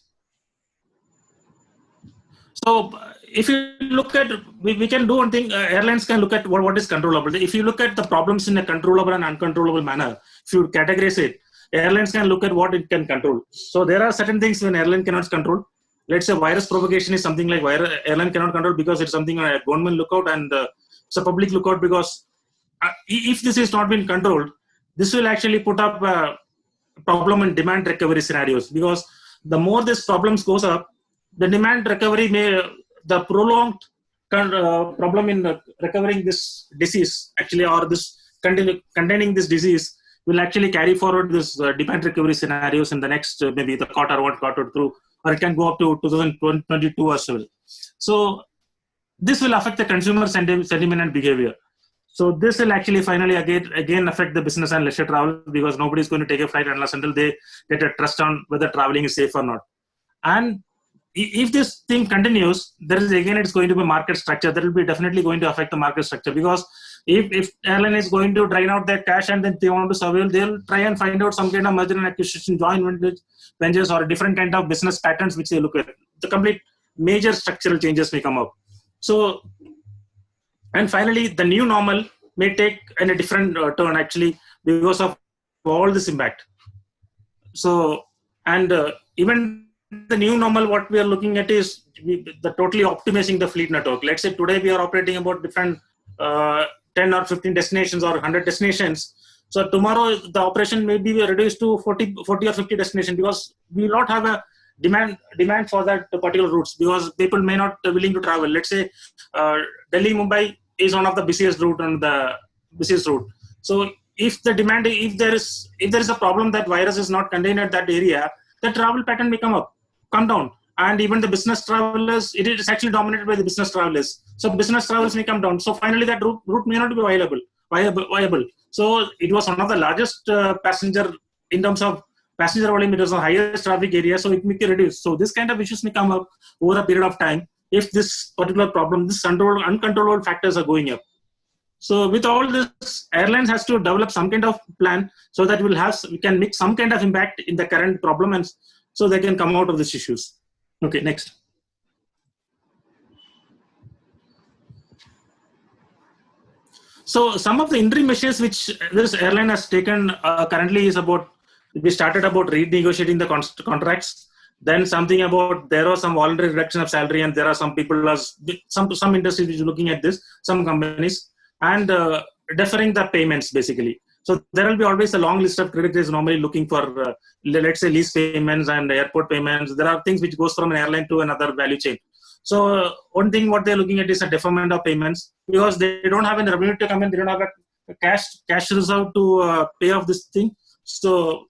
So if you look at, we can do one thing, airlines can look at what is controllable. If you look at the problems in a controllable and uncontrollable manner, if you categorize it, airlines can look at what it can control. So there are certain things when airline cannot control. Let's say virus propagation is something like airline cannot control because it's something on a government lookout and it's a public lookout, because if this is not been controlled, this will actually put up a problem in demand recovery scenarios, because the more this problems goes up, the demand recovery the prolonged problem in recovering this disease actually, or this containing this disease will actually carry forward this demand recovery scenarios in the next maybe the quarter 1, quarter 2, or it can go up to 2022 as well. So this will affect the consumer sentiment and behavior. So this will actually finally again affect the business and leisure travel, because nobody is going to take a flight unless until they get a trust on whether traveling is safe or not. And if this thing continues, it's going to be market structure. That will be definitely going to affect the market structure, because if airline is going to drain out their cash and then they want to survive, they'll try and find out some kind of merger and acquisition, joint ventures, or a different kind of business patterns which they look at. The complete major structural changes may come up. So, and finally, the new normal may take in a different turn actually because of all this impact. So, and even the new normal, what we are looking at is the totally optimizing the fleet network. Let's say today we are operating about different 10 or 15 destinations or 100 destinations. So tomorrow the operation may be reduced to 40 or 50 destinations, because we will not have a demand for that particular routes, because people may not be willing to travel. Let's say Delhi Mumbai is one of the busiest route on the busiest route. So if the demand, if there is a problem that virus is not contained at that area, the travel pattern may come down. And even the business travelers, it is actually dominated by the business travelers. So business travelers may come down. So finally that route may not be viable. So it was one of the largest passenger, in terms of passenger volume, it was the highest traffic area. So it may be reduced. So this kind of issues may come up over a period of time if this particular problem, this uncontrollable factors are going up. So with all this, airlines has to develop some kind of plan so that we can make some kind of impact in the current problem, and so they can come out of these issues. Okay, next. So some of the interim measures which this airline has taken currently is about, we started about renegotiating the contracts. Then something about, there was some voluntary reduction of salary, and there are some people, some industries which are looking at this, some companies, and deferring the payments basically. So there will be always a long list of creditors normally looking for, let's say, lease payments and airport payments. There are things which goes from an airline to another value chain. So one thing what they're looking at is a deferment of payments, because they don't have any revenue to come in, they don't have a cash reserve to pay off this thing. So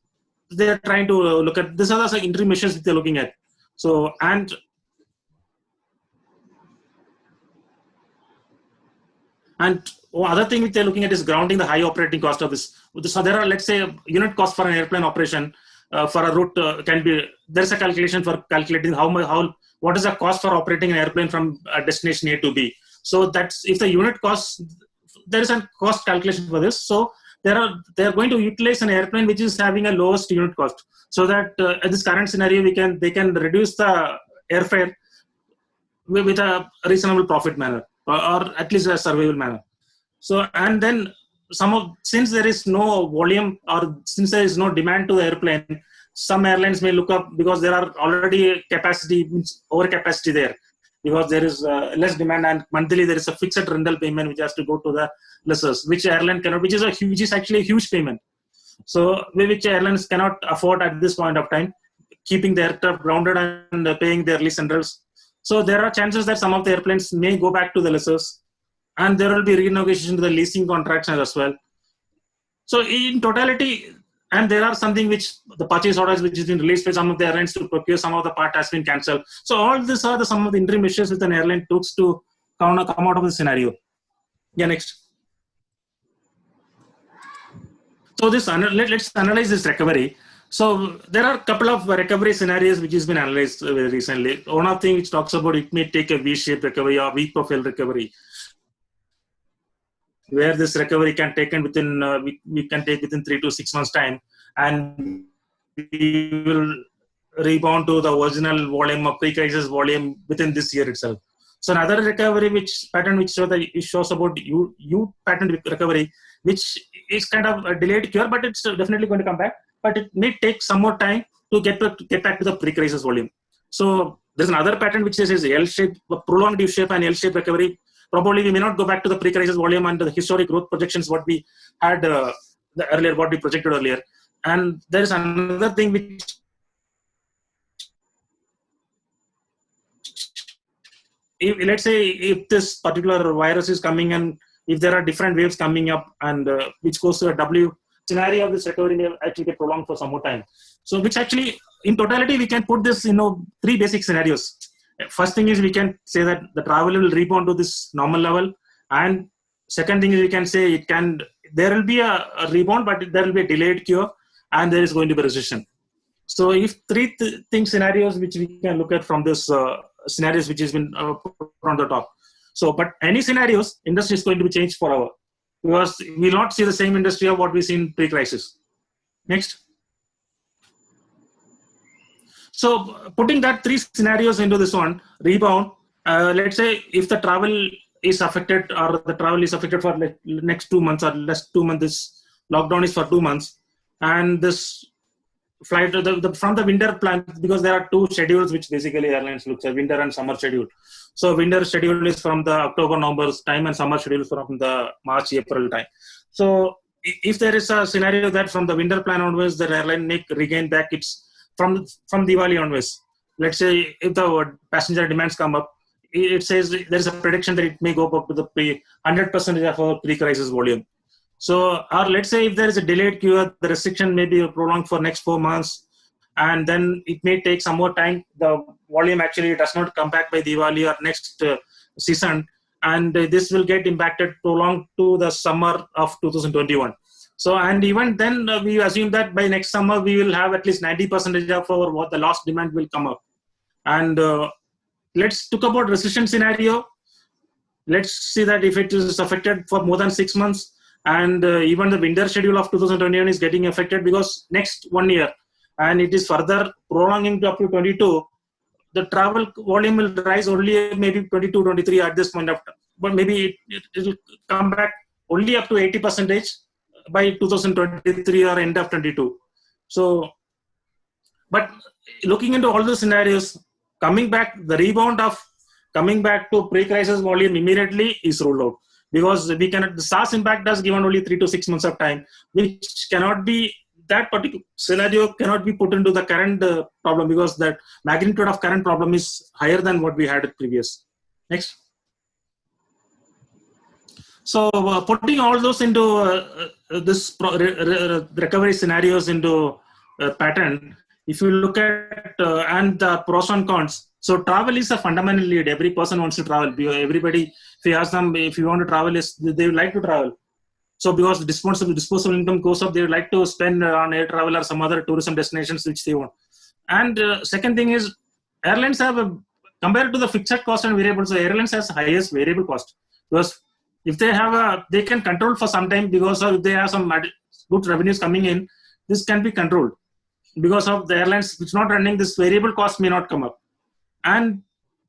they're trying to look at these are the interim measures that they're looking at. So and other thing which they're looking at is grounding the high operating cost of this. So there are, let's say, unit cost for an airplane operation for a route can be, there's a calculation for calculating what is the cost for operating an airplane from destination A to B. So that's, if the unit cost, there is a cost calculation for this. So they're going to utilize an airplane which is having a lowest unit cost, so that in this current scenario they can reduce the airfare with a reasonable profit manner, or at least a survival manner. So, and then since there is no volume, or since there is no demand to the airplane, some airlines may look up, because there are already over capacity there, because there is less demand, and monthly there is a fixed rental payment which has to go to the lessors, which airline cannot, which is actually a huge payment. So which airlines cannot afford at this point of time, keeping the aircraft grounded and paying their lease rentals. So there are chances that some of the airplanes may go back to the lessors, and there will be renegotiation to the leasing contracts as well. So in totality, and there are something which the purchase orders which has been released by some of the airlines to procure some of the part has been cancelled. So all these are some of the interim measures which an airline took to come out of the scenario. Yeah, next. So let's analyze this recovery. So there are a couple of recovery scenarios which has been analyzed recently. One of the things which talks about it may take a V-shaped recovery or V-profile recovery, where this recovery can take within we can take within 3 to 6 months time, and we will rebound to the original volume of pre-crisis volume within this year itself. So another recovery pattern which shows about U pattern recovery, which is kind of a delayed cure, but it's definitely going to come back. But it may take some more time to get back to the pre-crisis volume. So there's another pattern which is L-shaped, prolonged U-shape and L-shaped recovery. Probably we may not go back to the pre-crisis volume and the historic growth projections what we had what we projected earlier. And there is another thing which let's say if this particular virus is coming, and if there are different waves coming up, and which goes to a W scenario of this recovery may actually get prolonged for some more time. So which actually in totality we can put this three basic scenarios. First thing is we can say that the travel will rebound to this normal level, and second thing is we can say there will be a rebound, but there will be a delayed cure, and there is going to be recession. So if three scenarios which we can look at from this scenarios which has been put on the top. So, but any scenarios, industry is going to be changed forever, because we will not see the same industry of what we see in pre-crisis. Next. So putting that three scenarios into this one, rebound, let's say if the travel is affected, or the travel is affected for next 2 months, or less 2 months, this lockdown is for 2 months, and this flight from the winter plan, because there are two schedules which basically airlines look at, winter and summer schedule. So winter schedule is from the October, November time, and summer schedule is from the March, April time. So if there is a scenario that from the winter plan onwards, the airline may regain back its from Diwali onwards. Let's say if the passenger demands come up, it says there is a prediction that it may go up to the 100% of our pre-crisis volume. So, or let's say if there is a delayed cure, the restriction may be prolonged for next 4 months, and then it may take some more time. The volume actually does not come back by Diwali or next season, and this will get impacted, prolonged to the summer of 2021. So, and even then we assume that by next summer we will have at least 90% of our what the lost demand will come up. And let's talk about recession scenario. Let's see that if it is affected for more than 6 months, and even the winter schedule of 2021 is getting affected, because next 1 year, and it is further prolonging to up to 22, the travel volume will rise only maybe 22, 23 at this point of time. But maybe it will come back only up to 80% by 2023 or end of 22. So, but looking into all the scenarios, coming back, the rebound of coming back to pre-crisis volume immediately is ruled out, because we cannot, the SARS impact has given only 3 to 6 months of time, which cannot be that particular scenario cannot be put into the current problem, because that magnitude of current problem is higher than what we had at previous. Next. So putting all those into this recovery scenarios into pattern, if you look at and the pros and cons. So travel is a fundamental need. Every person wants to travel. Everybody, if you ask them if you want to travel, they would like to travel. So because disposable income goes up, they would like to spend on air travel or some other tourism destinations which they want. And second thing is, airlines have compared to the fixed cost and variable. So airlines has highest variable cost, because if they have they can control for some time, because if they have some good revenues coming in, this can be controlled. Because of the airlines which not running, this variable cost may not come up, and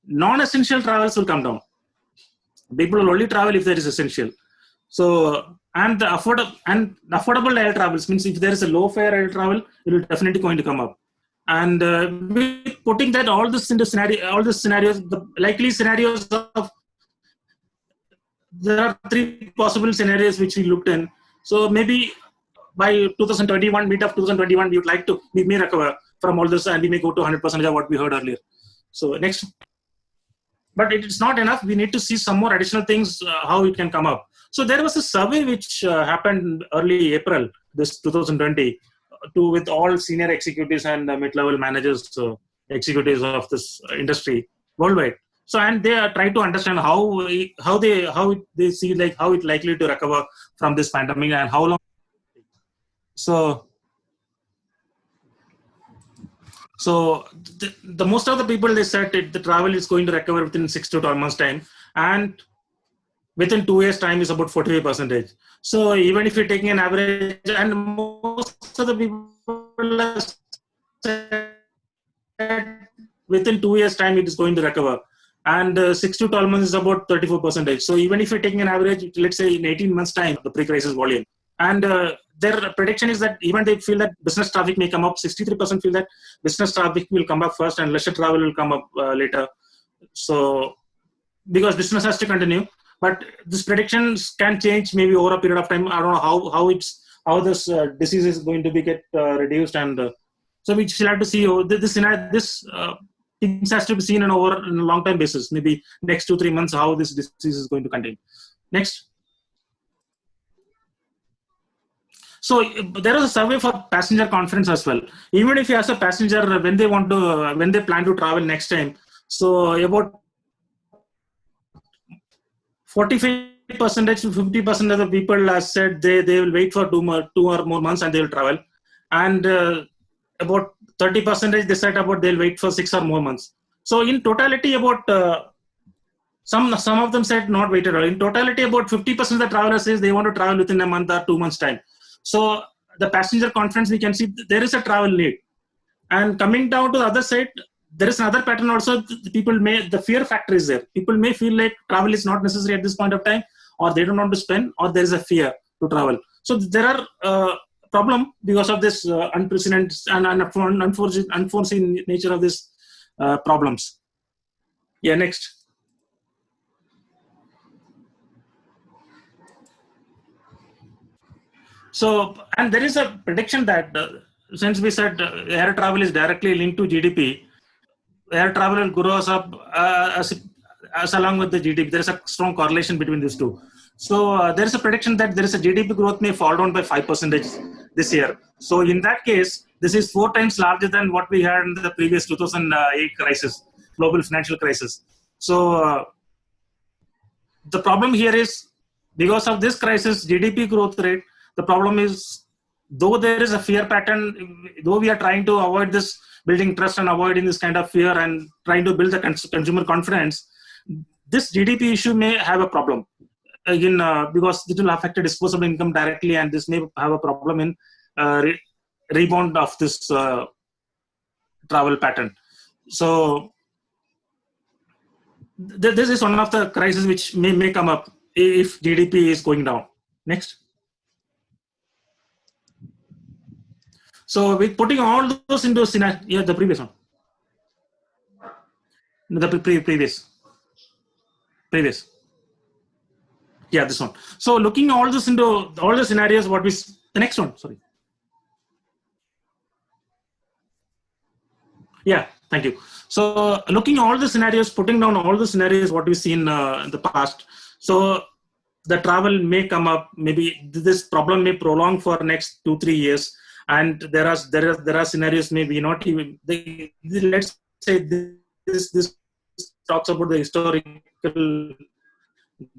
non-essential travels will come down. People will only travel if there is essential. So and the affordable air travels means if there is a low fare air travel, it will definitely going to come up. And with putting that all this scenarios, the likely scenarios of, there are three possible scenarios which we looked in. So maybe by 2021, mid of 2021, we may recover from all this and we may go to 100% of what we heard earlier. So next. But it is not enough. We need to see some more additional things, how it can come up. So there was a survey which happened early April, this 2020, with all senior executives and mid-level managers, executives of this industry worldwide. So, and they are trying to understand how they see like how it likely to recover from this pandemic and how long. So the most of the people, they said the travel is going to recover within 6 to 12 months time, and within 2 years time is about 45%. So even if you're taking an average, and most of the people said within 2 years time it is going to recover, and 6 to 12 months is about 34%. So even if you're taking an average, let's say in 18 months time, the pre-crisis volume, and their prediction is that even they feel that business traffic may come up. 63% feel that business traffic will come up first and leisure travel will come up later. So because business has to continue, but these predictions can change maybe over a period of time. I don't know how this disease is going to be get reduced, and so we still have to see this things has to be seen in a long time basis. Maybe next 2-3 months how this disease is going to continue. Next. So there was a survey for passenger confidence as well. Even if you ask a passenger when they plan to travel next time, so about 45% to 50% of the people have said they will wait for 2 or more months and they will travel, and about 30% they said about they'll wait for 6 or more months. So in totality, about some of them said not wait at all. In totality, about 50% of the travelers says they want to travel within a month or 2 months time. So the passenger confidence, we can see there is a travel need. And coming down to the other side, there is another pattern also. The fear factor is there. People may feel like travel is not necessary at this point of time, or they don't want to spend, or there is a fear to travel. So there are problem because of this unprecedented and unforeseen nature of this problems. Yeah, next. So, and there is a prediction that since we said air travel is directly linked to GDP, air travel will grow up as along with the GDP. There is a strong correlation between these two. So there is a prediction that there is a GDP growth may fall down by 5% this year. So in that case, this is 4 times larger than what we had in the previous 2008 crisis, global financial crisis. So the problem here is because of this crisis, GDP growth rate, the problem is, though there is a fear pattern, though we are trying to avoid this, building trust and avoiding this kind of fear and trying to build the consumer confidence, this GDP issue may have a problem. Again, because it will affect the disposable income directly, and this may have a problem in rebound of this travel pattern. So this is one of the crises which may come up if GDP is going down. Next. So with putting all those into scenario, yeah, the previous one. The previous. Yeah, this one. So looking all this into all the scenarios, the next one, sorry. Yeah, thank you. So looking at all the scenarios, putting down all the scenarios, what we've seen in the past. So the travel may come up, maybe this problem may prolong for next 2-3 years. And there are scenarios maybe not even, let's say this talks about the historical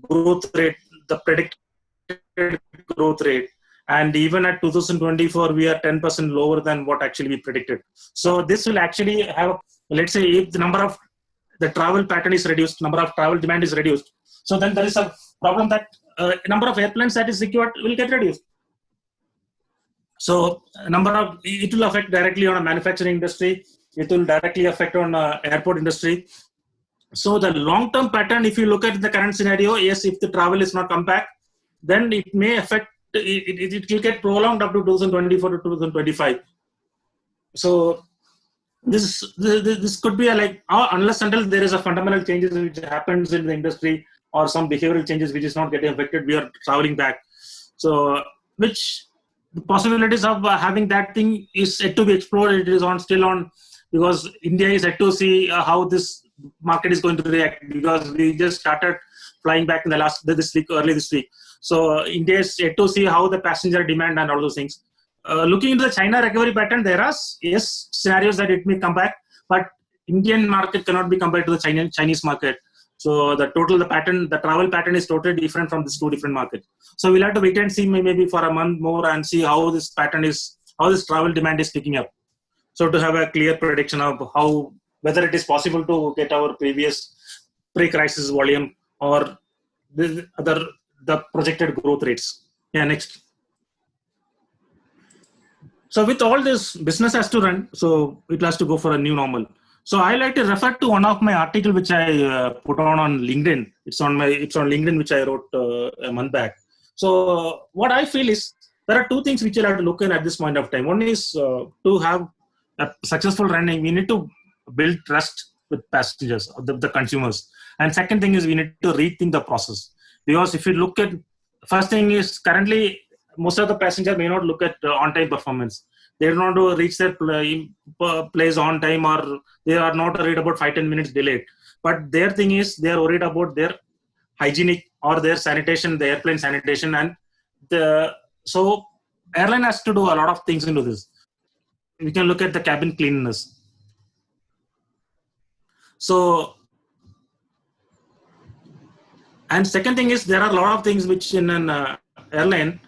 growth rate, the predicted growth rate. And even at 2024, we are 10% lower than what actually we predicted. So this will actually have, let's say, if the travel pattern is reduced, number of travel demand is reduced. So then there is a problem that number of airplanes that is secured will get reduced. So it will affect directly on a manufacturing industry. It will directly affect on airport industry. So the long-term pattern, if you look at the current scenario, yes, if the travel is not come back, then it may affect, it will get prolonged up to 2024 to 2025. So this could be unless until there is a fundamental changes which happens in the industry or some behavioral changes which is not getting affected, we are traveling back. So which the possibilities of having that thing is yet to be explored. It is still on, because India is yet to see how this market is going to react, because we just started flying back in early this week. So India is yet to see how the passenger demand and all those things. Looking into the China recovery pattern, there are scenarios that it may come back, but Indian market cannot be compared to the Chinese market. So the travel pattern is totally different from these two different markets. So we'll have to wait and see maybe for a month more and see how this travel demand is picking up. So to have a clear prediction of whether it is possible to get our previous pre-crisis volume or the projected growth rates. Yeah, next. So with all this, business has to run, so it has to go for a new normal. So I like to refer to one of my article which I put on LinkedIn. It's on LinkedIn, which I wrote a month back. So what I feel is there are two things which you'll have to look at this point of time. One is to have a successful running, we need to build trust with passengers, the consumers. And second thing is we need to rethink the process. Because if you look at, first thing is currently most of the passengers may not look at on-time performance. They don't want to reach their place on time, or they are not worried about 5-10 minutes delayed. But their thing is they are worried about their hygienic or their sanitation, the airplane sanitation. And so airline has to do a lot of things into this. We can look at the cabin cleanliness. So, and second thing is there are a lot of things which in an airline,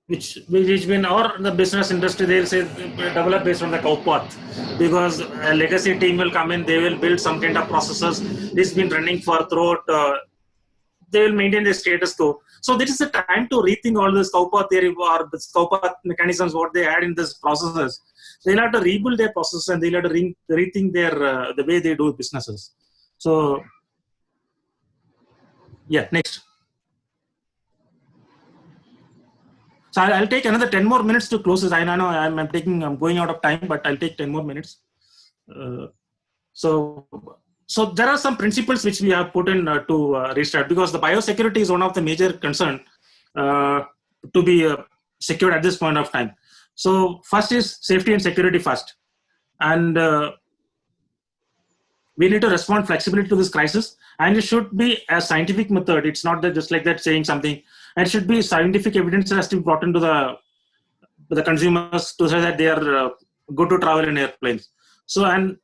which been, or the business industry, they'll say develop based on the cow path, because a legacy team will come in, they will build some kind of processes. This has been running for throughout, they will maintain the status quo. So this is the time to rethink all this cow path theory or the cow path mechanisms, what they had in this processes. They'll have to rebuild their process and they'll have to rethink the way they do businesses. So, yeah, next. So I'll take another 10 more minutes to close this. I know I'm going out of time, but I'll take 10 more minutes. So there are some principles which we have put in to restart, because the biosecurity is one of the major concern to be secured at this point of time. So first is safety and security first. And we need to respond flexibly to this crisis, and it should be a scientific method. It's not that just like that saying something. And it should be scientific evidence that has to be brought into the consumers to say that they are good to travel in airplanes. So, and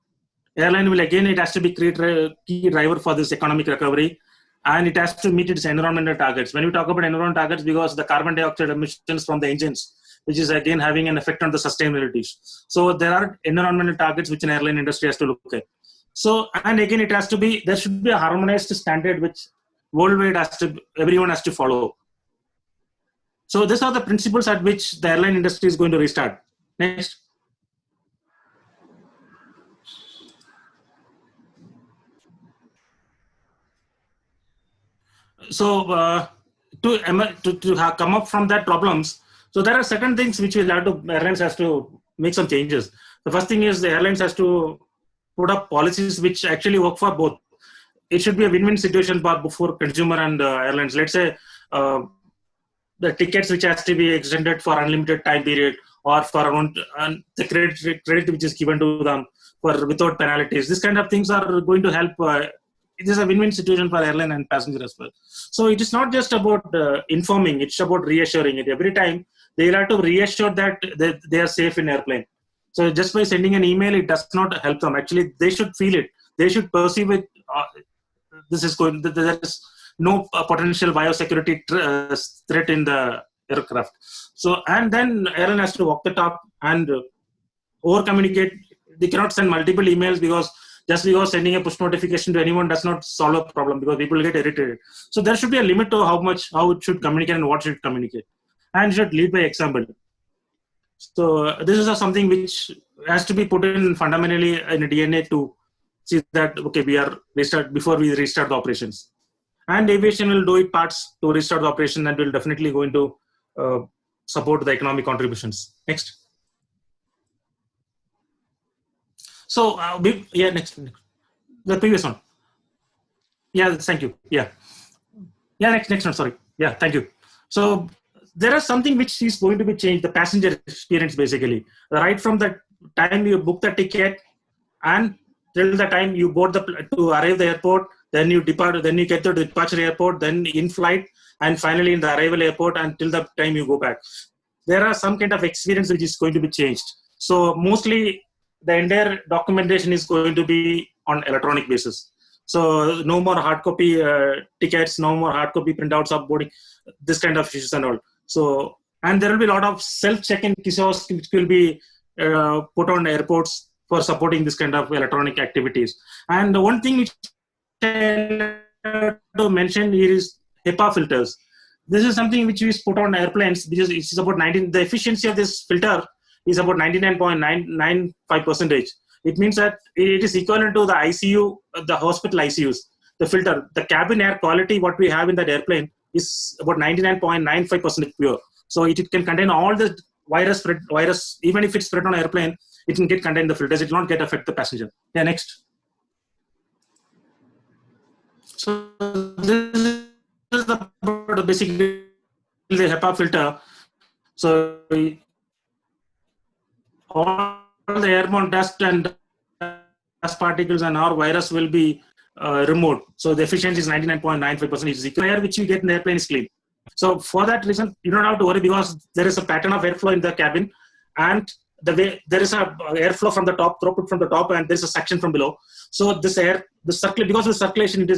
airline will again, it has to be key driver for this economic recovery, and it has to meet its environmental targets. When we talk about environmental targets, because the carbon dioxide emissions from the engines, which is again having an effect on the sustainability. So there are environmental targets which an airline industry has to look at. So, and again, there should be a harmonized standard which worldwide everyone has to follow. So these are the principles at which the airline industry is going to restart. Next. So to come up from that problems, so there are certain things which airlines has to make some changes. The first thing is the airlines has to put up policies which actually work for both. It should be a win-win situation for consumer and airlines. Let's say the tickets which has to be extended for unlimited time period, or for the credit which is given to them. for without penalties. This kind of things are going to help. It is a win-win situation for airline and passenger as well. So it is not just about informing; it's about reassuring it. Every time they have to reassure that they are safe in airplane. So just by sending an email, it does not help them. Actually, they should feel it. They should perceive it. This is going. There is no potential biosecurity threat in the aircraft. So, and then airline has to walk the talk and over communicate. They cannot send multiple emails because just because sending a push notification to anyone does not solve a problem, because people get irritated. So there should be a limit to how it should communicate and what should communicate, and should lead by example. So this is something which has to be put in fundamentally in a DNA to see that, okay, we are restart before we restart the operations. And aviation will do its parts to restart the operation, and will definitely going to support the economic contributions. Next. So next. The previous one. Yeah, thank you. Yeah, next one. Sorry. Yeah, thank you. So there is something which is going to be changed, the passenger experience basically. Right from the time you book the ticket and till the time you board to arrive the airport, then you depart, then you get to the departure airport, then in flight, and finally in the arrival airport until the time you go back. There are some kind of experience which is going to be changed. So mostly the entire documentation is going to be on electronic basis. So no more hard copy tickets, no more hard copy printouts of boarding, this kind of issues and all. So, and there will be a lot of self-check-in kiosks which will be put on airports for supporting this kind of electronic activities. And one thing which I have to mention here is HEPA filters. This is something which is put on airplanes because it's about the efficiency of this filter is about 99.995%. It means that it is equivalent to the ICU, the hospital ICUs. The filter, the cabin air quality, what we have in that airplane is about 99.95% pure. So it can contain all the virus, even if it's spread on airplane, it can get contained in the filters. It will not get affect the passenger. Yeah, next. So this is the basically the HEPA filter. So all the airborne dust and dust particles and our virus will be removed. So the efficiency is 99.95%. The air which you get in the airplane is clean. So for that reason, you don't have to worry because there is a pattern of airflow in the cabin, and the way there is a airflow from the top, throughput from the top, and there is a suction from below. So this air, because of the circulation, it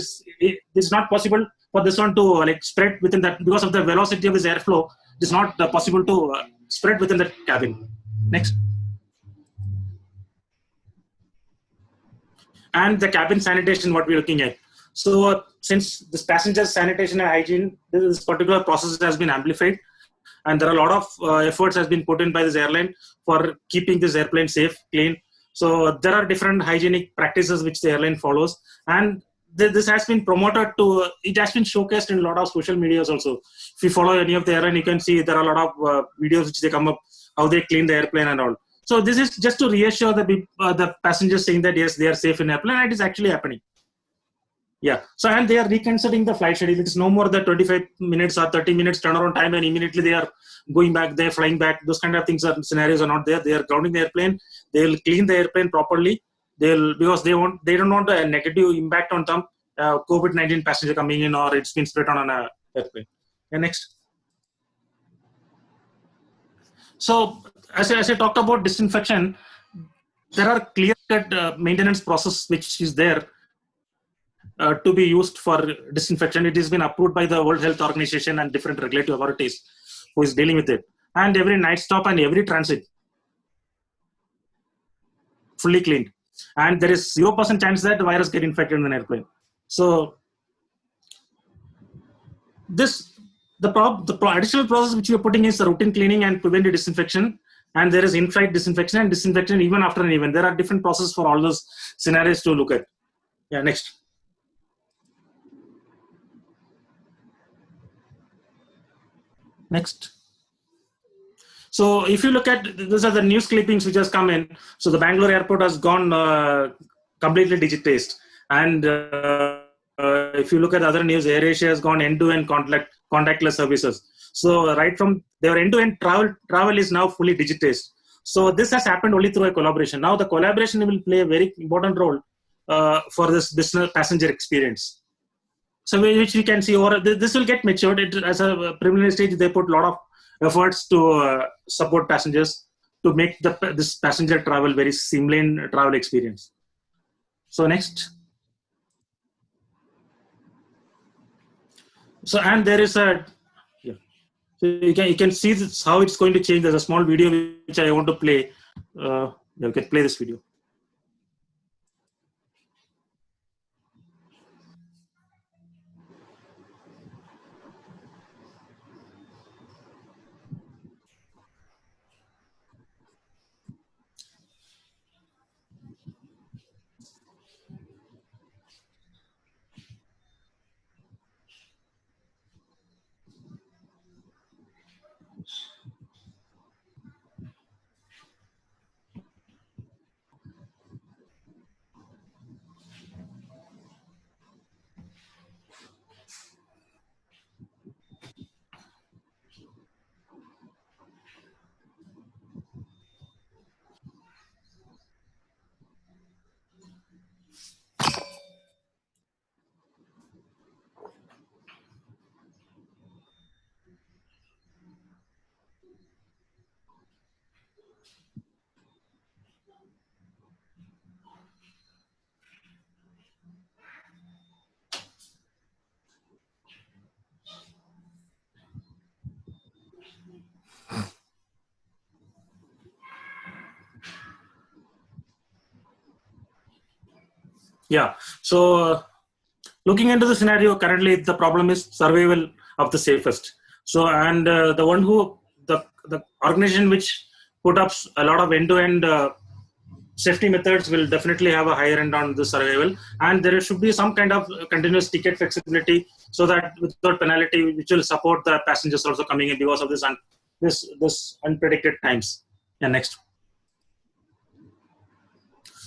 is not possible for this one to spread within that, because of the velocity of this airflow. It is not possible to spread within the cabin. Next. And the cabin sanitation, what we're looking at. So since this passenger sanitation and hygiene, this particular process has been amplified, and there are a lot of efforts has been put in by this airline for keeping this airplane safe, clean. So there are different hygienic practices which the airline follows, and this has been promoted to, it has been showcased in a lot of social medias also. If you follow any of the airline, you can see there are a lot of videos which they come up, how they clean the airplane and all. So this is just to reassure the passengers, saying that yes, they are safe in airplane, and it is actually happening. Yeah. So, and they are reconsidering the flight schedule. It is no more the 25 minutes or 30 minutes turnaround time, and immediately they are going back, they're flying back. Those kind of things scenarios are not there. They are grounding the airplane. They will clean the airplane properly. Because they don't want a negative impact on some COVID-19 passenger coming in, or it's been spread on an airplane. And next. So as I talked about disinfection, there are clear-cut maintenance process which is there to be used for disinfection. It has been approved by the World Health Organization and different regulatory authorities who is dealing with it. And every night stop and every transit fully cleaned. And there is 0% chance that the virus get infected in an airplane. So the additional process which we are putting is the routine cleaning and preventive disinfection. And there is in-flight disinfection and disinfection even after an event. There are different processes for all those scenarios to look at. Yeah, next. Next. So if you look at, these are the news clippings which has come in. So the Bangalore airport has gone completely digitized. And if you look at other news, AirAsia has gone end-to-end contactless services. So right from their end-to-end travel is now fully digitized. So this has happened only through a collaboration. Now the collaboration will play a very important role for this business passenger experience. So which we can see over this will get matured. As a preliminary stage, they put a lot of efforts to support passengers to make this passenger travel very seamless travel experience. So next. So and there is a so you can see this, how it's going to change. There's a small video which I want to play. You can play this video. Yeah. So looking into the scenario, currently the problem is survival of the safest. So and the one who the organization which put up a lot of end-to-end safety methods will definitely have a higher end on the survival, and there should be some kind of continuous ticket flexibility so that without penalty, which will support the passengers also coming in because of this unpredicted times. Yeah, next.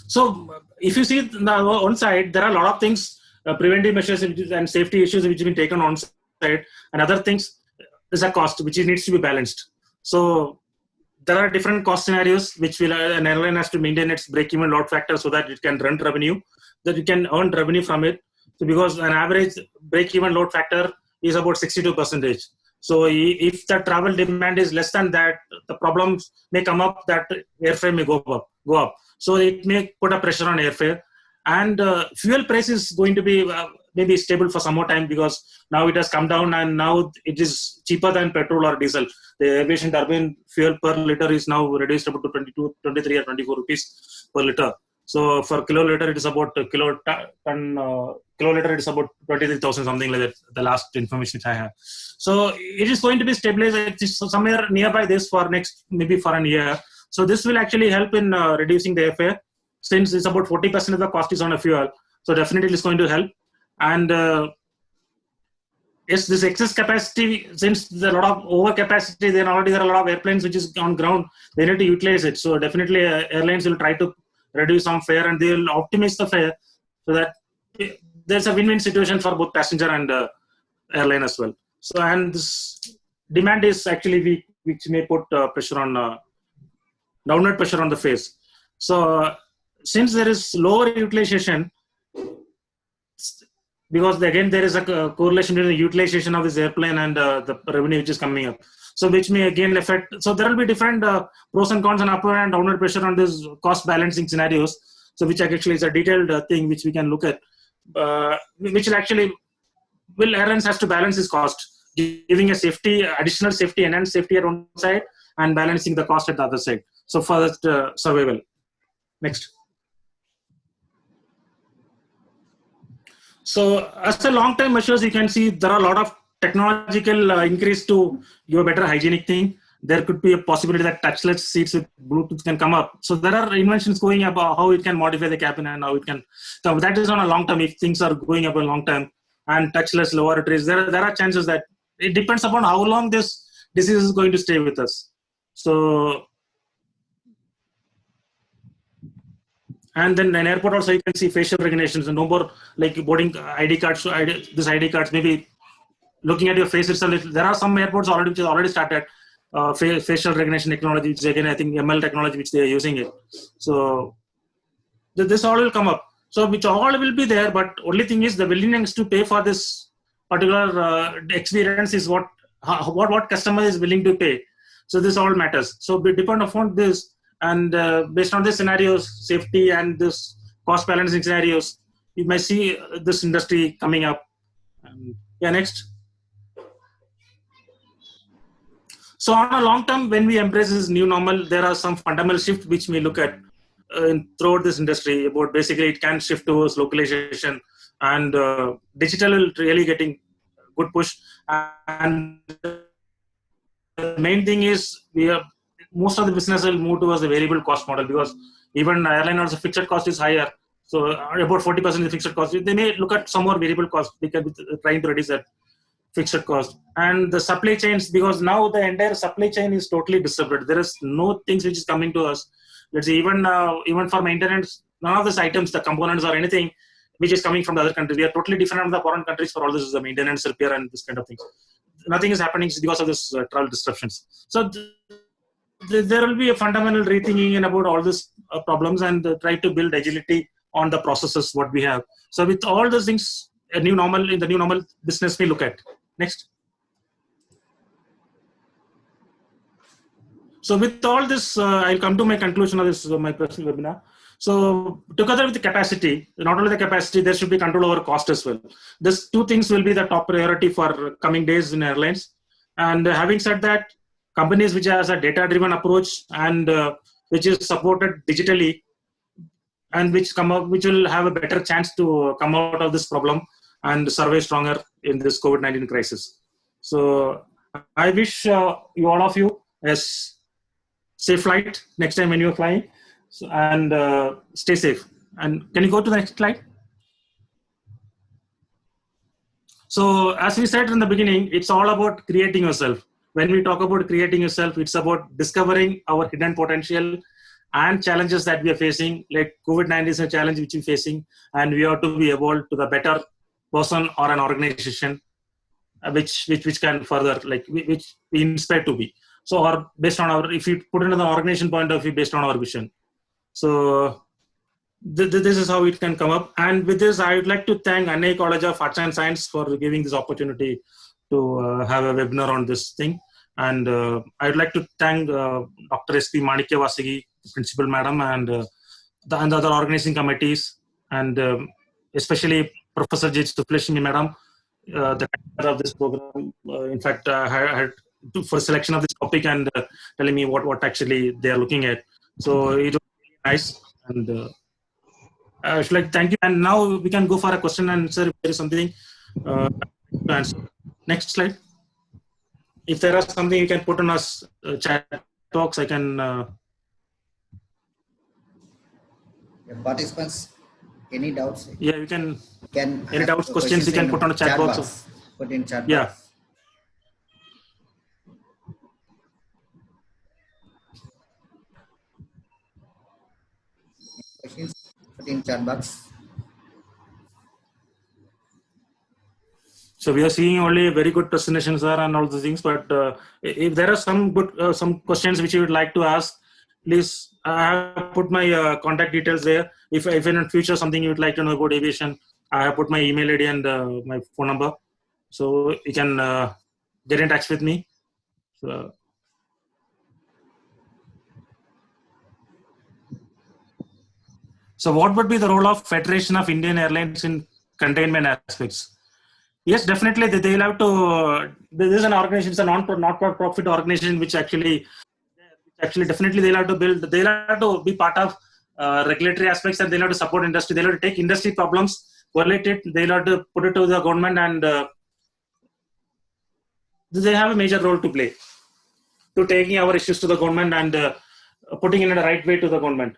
So if you see on side, there are a lot of things, preventive measures and safety issues which have been taken on side, and other things is a cost which needs to be balanced. So there are different cost scenarios which will an airline has to maintain its break-even load factor so that it can run revenue, that it can earn revenue from it. So because an average break-even load factor is about 62%. So if the travel demand is less than that, the problems may come up that airfare may go up. So it may put a pressure on airfare, and fuel price is going to be maybe stable for some more time because now it has come down and now it is cheaper than petrol or diesel. The aviation turbine fuel per liter is now reduced about to 22, 23 or 24 rupees per liter. So for kiloliter it is about kiloliter it is about 23,000 something like that. The last information which I have. So it is going to be stabilized. It is somewhere nearby this for next maybe for a year. So this will actually help in reducing the airfare, since it's about 40% of the cost is on a fuel. So definitely it's going to help. And yes, this excess capacity, since there's a lot of overcapacity, then already there are a lot of airplanes which is on ground, they need to utilize it. So definitely airlines will try to reduce some fare and they will optimize the fare so that there's a win-win situation for both passenger and airline as well. So, and this demand is actually weak, which may put pressure on downward pressure on the fares. So since there is lower utilization, because again there is a correlation between the utilization of this airplane and the revenue which is coming up. So which may again affect. So there will be different pros and cons and upward and downward pressure on this cost balancing scenarios. So which actually is a detailed thing which we can look at, which will actually airlines has to balance this cost, giving a safety, additional safety, enhanced safety at one side and balancing the cost at the other side. So for that survival. Next. So as a long-term measures, you can see there are a lot of technological increase to give a better hygienic thing. There could be a possibility that touchless seats with Bluetooth can come up. So there are inventions going about how it can modify the cabin and how it can. So that is on a long term. If things are going up a long time and touchless laboratories, there are chances that it depends upon how long this disease is going to stay with us. So. And then in airport also you can see facial recognition. So no more like boarding ID cards. So this ID cards maybe looking at your face itself. There are some airports already which has already started. facial recognition technology, which is again I think ML technology which they are using it. So this all will come up. So which all will be there, but only thing is the willingness to pay for this particular experience is what customer is willing to pay. So this all matters. So we depend upon this, and based on the scenarios, safety and this cost balancing scenarios, you may see this industry coming up. Yeah, next. So on a long term, when we embrace this new normal, there are some fundamental shifts which we look at throughout this industry. About basically, it can shift towards localization, and digital will really getting good push. And the main thing is most of the business will move towards the variable cost model, because even airline also fixed cost is higher. So about 40% is fixed cost. They may look at some more variable cost because trying to reduce that fixed cost. And the supply chains, because now the entire supply chain is totally disrupted. There is no things which is coming to us. Let's say even for maintenance, none of these items, the components or anything which is coming from the other countries. We are totally different from the foreign countries for all this, the maintenance, repair, and this kind of things. Nothing is happening because of this travel disruptions. So there will be a fundamental rethinking in about all these problems, and try to build agility on the processes what we have. So with all those things, in the new normal business we look at. Next. So with all this, I'll come to my conclusion of this my personal webinar. So together with the capacity, not only the capacity, there should be control over cost as well. These two things will be the top priority for coming days in airlines. And having said that, companies which has a data-driven approach and which is supported digitally, and which will have a better chance to come out of this problem and survive stronger in this COVID-19 crisis. So I wish you all of you a safe flight next time when you're flying, and stay safe. And can you go to the next slide? So as we said in the beginning, it's all about creating yourself. When we talk about creating yourself, it's about discovering our hidden potential and challenges that we are facing. Like COVID-19 is a challenge which we're facing, and we have to be evolved to the better person or an organization which can further, like which we inspire to be. So, or based on our, if you put it in the organization point of view, based on our vision. So this is how it can come up. And with this, I would like to thank Annai College of Arts and Science for giving this opportunity to have a webinar on this thing. And I would like to thank Dr. S.P. Manikyavasagi, Principal Madam, and the other organizing committees, and especially Professor J. Supleshmi Madam, the director of this program. In fact, I had for selection of this topic and telling me what actually they are looking at. So it was really nice, and I should like thank you. And now we can go for a question and answer if there is something to answer. Next slide. If there is something you can put on us chat box, I can. Participants, any doubts? Yeah, you can. Any doubts, questions, you can put on the chat box. Put in chat yeah. box. Questions, put in chat box. So we are seeing only a very good presentation, sir, and all the things. But if there are some good some questions which you would like to ask, please. I have put my contact details there. If in future something you would like to know about aviation, I have put my email ID and my phone number, so you can get in touch with me. So what would be the role of Federation of Indian Airlines in containment aspects? Yes, definitely. They'll have to. This is an organization, it's a not-for-profit organization, which actually definitely they'll have to build. They'll have to be part of regulatory aspects, and they'll have to support industry. They'll have to take industry problems, correlate it. They'll have to put it to the government, and they have a major role to play to taking our issues to the government and putting it in the right way to the government,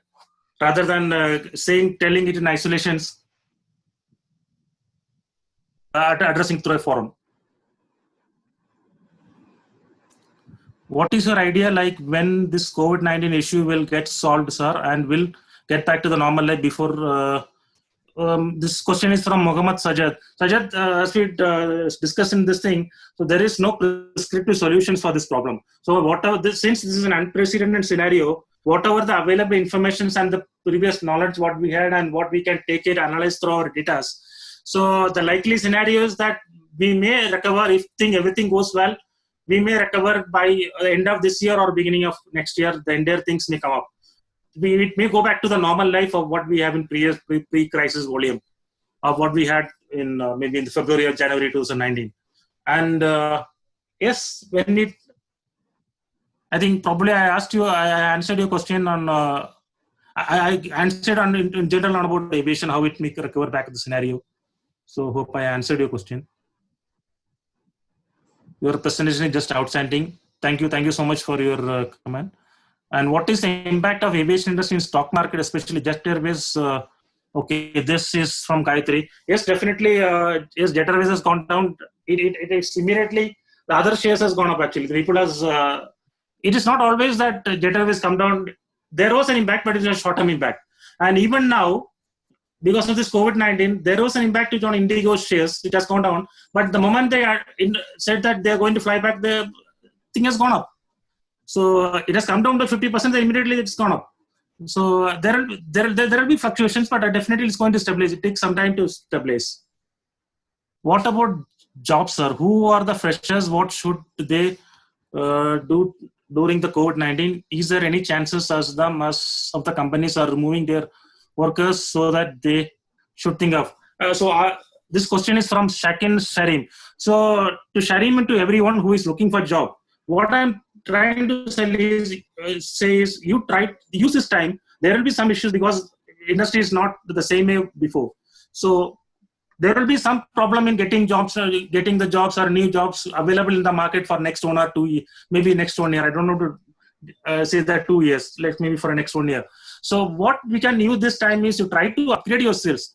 rather than telling it in isolations. Addressing through a forum. What is your idea like when this COVID-19 issue will get solved, sir, and will get back to the normal life before this question is from Muhammad Sajad. Sajad, as we discussed in this thing, so there is no prescriptive solutions for this problem. So whatever this, since this is an unprecedented scenario, whatever the available informations and the previous knowledge what we had and what we can take it, analyze through our data. So the likely scenario is that we may recover if everything goes well. We may recover by the end of this year or beginning of next year. The entire things may come up. We may go back to the normal life of what we have in pre-crisis volume of what we had in maybe in February or January 2019. And yes, when it, I think probably I answered your question on, I answered on in general on about aviation, how it may recover back to the scenario. So hope I answered your question. Your presentation is just outstanding. Thank you so much for your comment. And what is the impact of aviation industry in stock market, especially Jet Airways? Okay, this is from Gayatri. Yes, definitely. Yes, Jet Airways has gone down. It is immediately the other shares has gone up. Actually, the people has. It is not always that Jet Airways come down. There was an impact, but it is a short-term impact. And even now, because of this COVID-19, there was an impact on Indigo shares. It has gone down. But the moment they are said that they are going to fly back, the thing has gone up. So it has come down to 50%. Then immediately it's gone up. So there will be fluctuations, but definitely it's going to stabilize. It takes some time to stabilize. What about jobs, sir? Who are the freshers? What should they do during the COVID-19? Is there any chances as of the companies are removing their workers so that they should think of? This question is from Shakin Sharim. So to Sharim and to everyone who is looking for a job, what I'm trying to say is you try to use this time. There will be some issues because industry is not the same way before. So there will be some problem in getting the jobs or new jobs available in the market for next 1 or 2 years, maybe next 1 year. I don't know to say that 2 years, like maybe for the next 1 year. So what we can use this time is to try to upgrade your skills.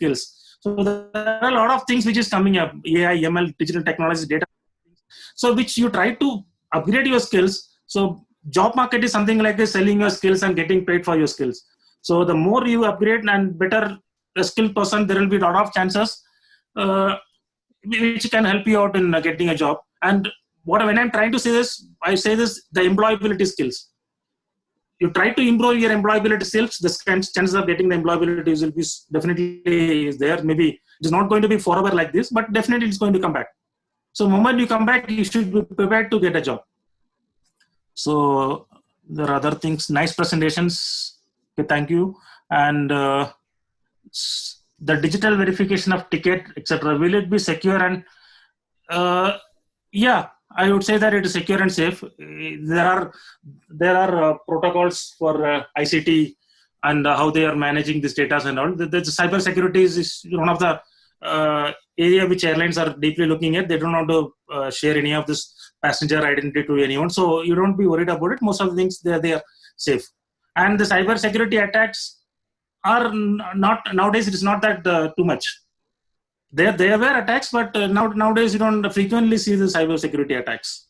So there are a lot of things which is coming up, AI, ML, digital technologies, data. So which you try to upgrade your skills. So job market is something like this, selling your skills and getting paid for your skills. So the more you upgrade and better a skilled person, there will be a lot of chances which can help you out in getting a job. And when I'm trying to say this, I say this, the employability skills. You try to improve your employability skills, the chances of getting the employability will be definitely there. Maybe it's not going to be forever like this, but definitely it's going to come back. So the moment you come back, you should be prepared to get a job. So there are other things, nice presentations. Okay, thank you. And the digital verification of ticket, etc. Will it be secure? And yeah, I would say that it is secure and safe. There are protocols for ICT and how they are managing this data and all. The cyber security is one of the area which airlines are deeply looking at. They don't want to share any of this passenger identity to anyone. So you don't be worried about it. Most of the things they are safe. And the cyber security attacks are not nowadays. It is not that too much. There were attacks, but nowadays you don't frequently see the cyber security attacks.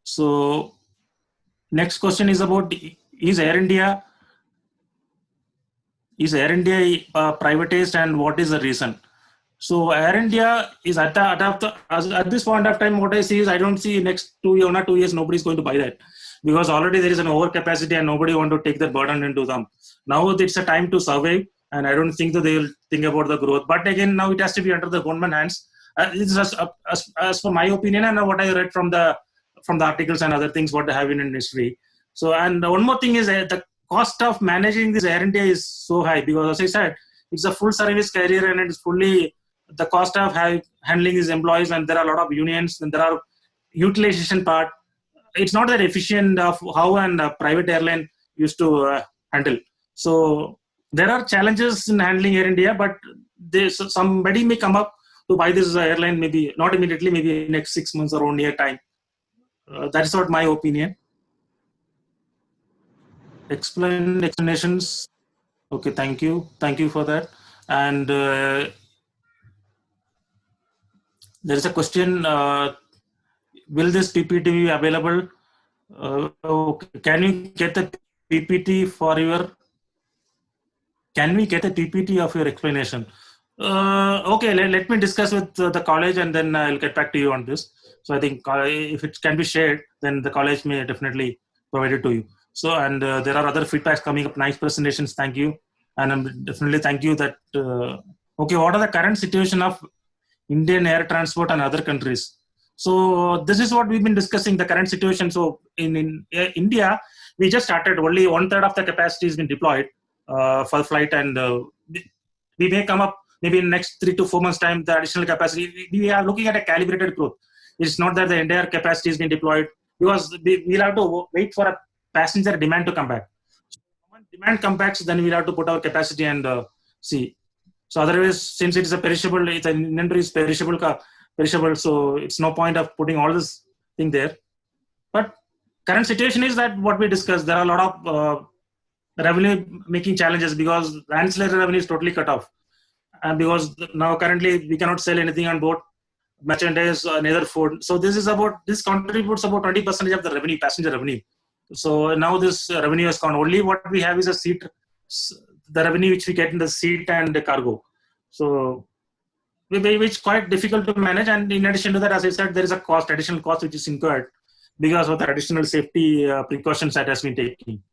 So next question is about is Air India privatized and what is the reason? So Air India is at this point of time, what I see is I don't see next 2 years nobody's going to buy that, because already there is an overcapacity and nobody want to take that burden into them. Now it's a time to survive, and I don't think that they will think about the growth. But again, now it has to be under the government hands. This is as per my opinion and what I read from the articles and other things what they have in industry. So, and one more thing is the cost of managing this Air India is so high, because as I said, it's a full service carrier and it's fully the cost of handling these employees, and there are a lot of unions and there are utilization part. It's not that efficient of how a private airline used to handle. So there are challenges in handling Air India, but somebody may come up to buy this airline, maybe not immediately, maybe next 6 months or 1 year time. That's not my opinion. Explanations. Okay, thank you for that. And there is a question, will this PPT be available? Okay. Can you get the PPT for your can we get a PPT of your explanation? Okay, let me discuss with the college and then I'll get back to you on this. So I think if it can be shared, then the college may definitely provide it to you. So, and there are other feedbacks coming up. Nice presentations. Thank you. And definitely thank you that, okay, what are the current situation of Indian air transport and other countries? So this is what we've been discussing, the current situation. So in India, we just started, only 1/3 of the capacity has been deployed for flight, and we may come up maybe in next 3 to 4 months time, the additional capacity. We are looking at a calibrated growth. It's not that the entire capacity has been deployed, because we'll have to wait for a passenger demand to come back. So when demand comes back, then we'll have to put our capacity and see. So otherwise, since it is a perishable, it's an inventory is perishable, so it's no point of putting all this thing there. But current situation is that what we discussed, there are a lot of revenue making challenges, because the ancillary revenue is totally cut off. And because now currently we cannot sell anything on board, merchandise, neither food. So this contributes about 20% of the revenue, passenger revenue. So now this revenue has gone. Only what we have is a seat, the revenue which we get in the seat and the cargo. So which is quite difficult to manage. And in addition to that, as I said, there is a additional cost which is incurred because of the additional safety precautions that has been taken.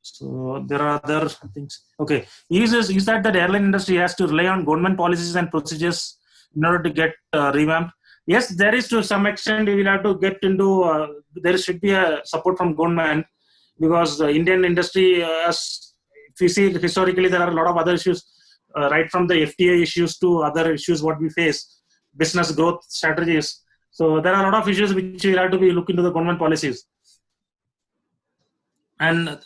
So there are other things. Okay, is that the airline industry has to rely on government policies and procedures in order to get revamped? Yes, there is, to some extent. We will have to get into. There should be a support from government, because the Indian industry, as we see historically, there are a lot of other issues, right from the FTA issues to other issues what we face, business growth strategies. So there are a lot of issues which will have to be looked into the government policies. And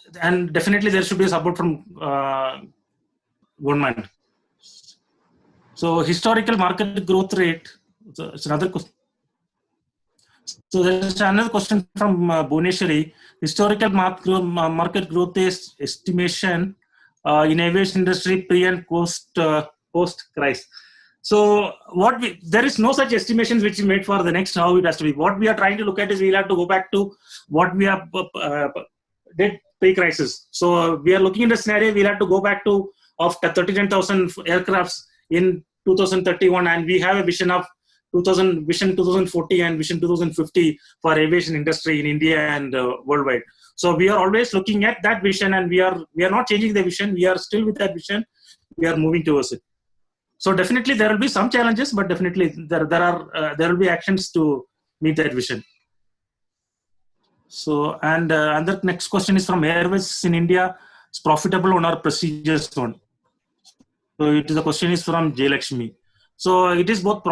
definitely there should be support from government. So historical market growth rate. So it's another question. So there's another question from Bhuvaneshwari. Historical market growth is estimation in aviation industry pre and post crisis. So there is no such estimations which is made for the next how it has to be. What we are trying to look at is we'll have to go back to what we have did pre-crisis. So we are looking at the scenario. We'll have to go back to of 39,000 aircrafts in 2031, and we have a vision of Vision 2040 and Vision 2050 for aviation industry in India and worldwide. So we are always looking at that vision, and we are not changing the vision. We are still with that vision. We are moving towards it. So definitely there will be some challenges, but definitely there will be actions to meet that vision. So and the next question is from Airways in India. It's profitable on our prestigious one. So the question is from J Lakshmi. So it is both.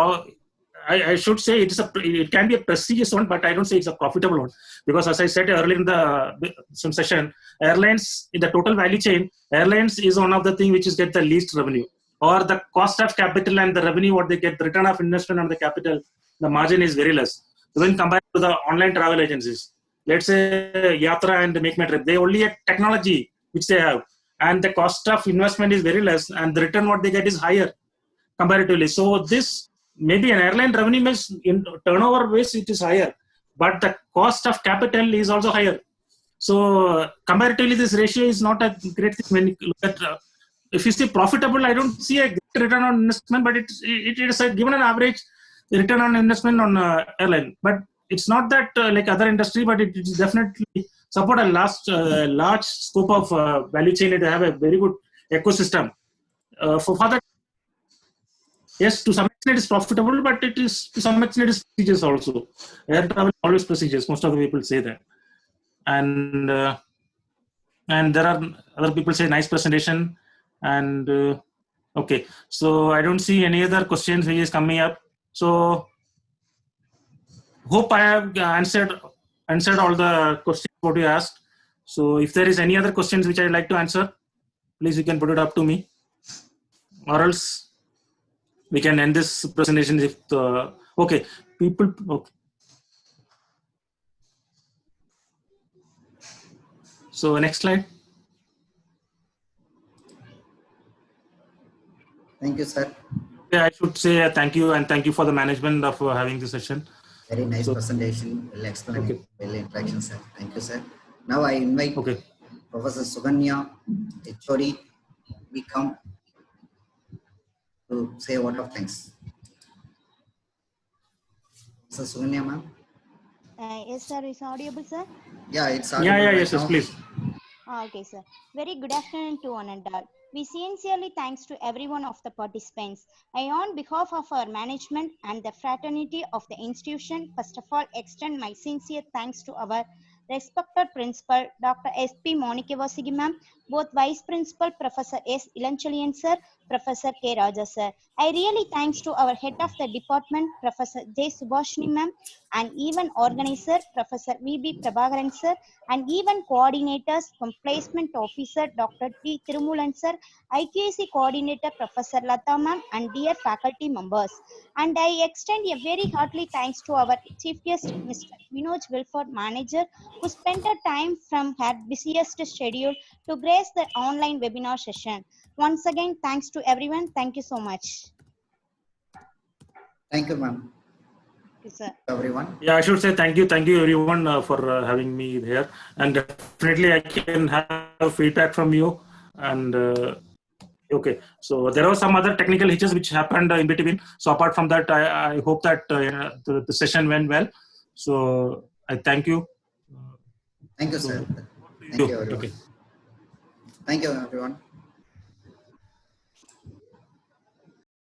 I should say it can be a prestigious one, but I don't say it's a profitable one, because as I said earlier in some session, airlines in the total value chain, airlines is one of the things which is get the least revenue, or the cost of capital and the revenue what they get, the return of investment on the capital, the margin is very less. So when compared to the online travel agencies, let's say Yatra and Make My Trip, they only get technology which they have, and the cost of investment is very less, and the return what they get is higher comparatively. So this maybe an airline revenue in turnover base it is higher, but the cost of capital is also higher. So comparatively, this ratio is not a great thing when you look at. If you say profitable, I don't see a great return on investment, but it is given an average return on investment on airline. But it's not that like other industry, but it is definitely support a large scope of value chain. They have a very good ecosystem. For that, yes, to some extent it is profitable, but it is to some extent it is prestigious also. Air travel is always prestigious. Most of the people say that, and there are other people say nice presentation, and okay. So I don't see any other questions which is coming up. So hope I have answered all the questions what you asked. So if there is any other questions which I'd like to answer, please you can put it up to me, or else we can end this presentation if okay, people, okay. So next slide. Thank you, sir. Yeah, I should say thank you, and thank you for the management of having this session. Very nice presentation, well explained, well interaction, sir. Thank you, sir. Now I invite Professor Suganya, HOD, we come to say a word of thanks. So Sonia ma'am. Yes, sir. Is audible, sir? Yeah, it's Yeah, audible yeah, right yes, yes, now. please. Okay, sir. Very good afternoon to one and all. We sincerely thanks to every one of the participants. I, on behalf of our management and the fraternity of the institution, first of all, extend my sincere thanks to our respected principal, Dr. S.P. Monikavasigi ma'am, both Vice Principal, Professor S. Ilanchalian sir, Professor K. Raja sir. I really thanks to our head of the department, Professor J. Subhashini ma'am, and even organizer, Professor V.B. Prabhakaran sir, and even coordinators from placement officer Dr. T. Tirumulan sir, IQAC coordinator Professor Lata ma'am, and dear faculty members. And I extend a very heartily thanks to our chief guest, Mr. Vinod Wilford Manager, who spent a time from her busiest schedule to grace the online webinar session. Once again, thanks to everyone. Thank you so much. Thank you, ma'am. Thank you, sir. Everyone. Yeah, I should say thank you everyone for having me here, and definitely I can have feedback from you. And okay, so there were some other technical hitches which happened in between. So apart from that, I hope that the session went well. So I thank you. Thank you, So, sir. Thank you, everyone. okay. Thank you, everyone.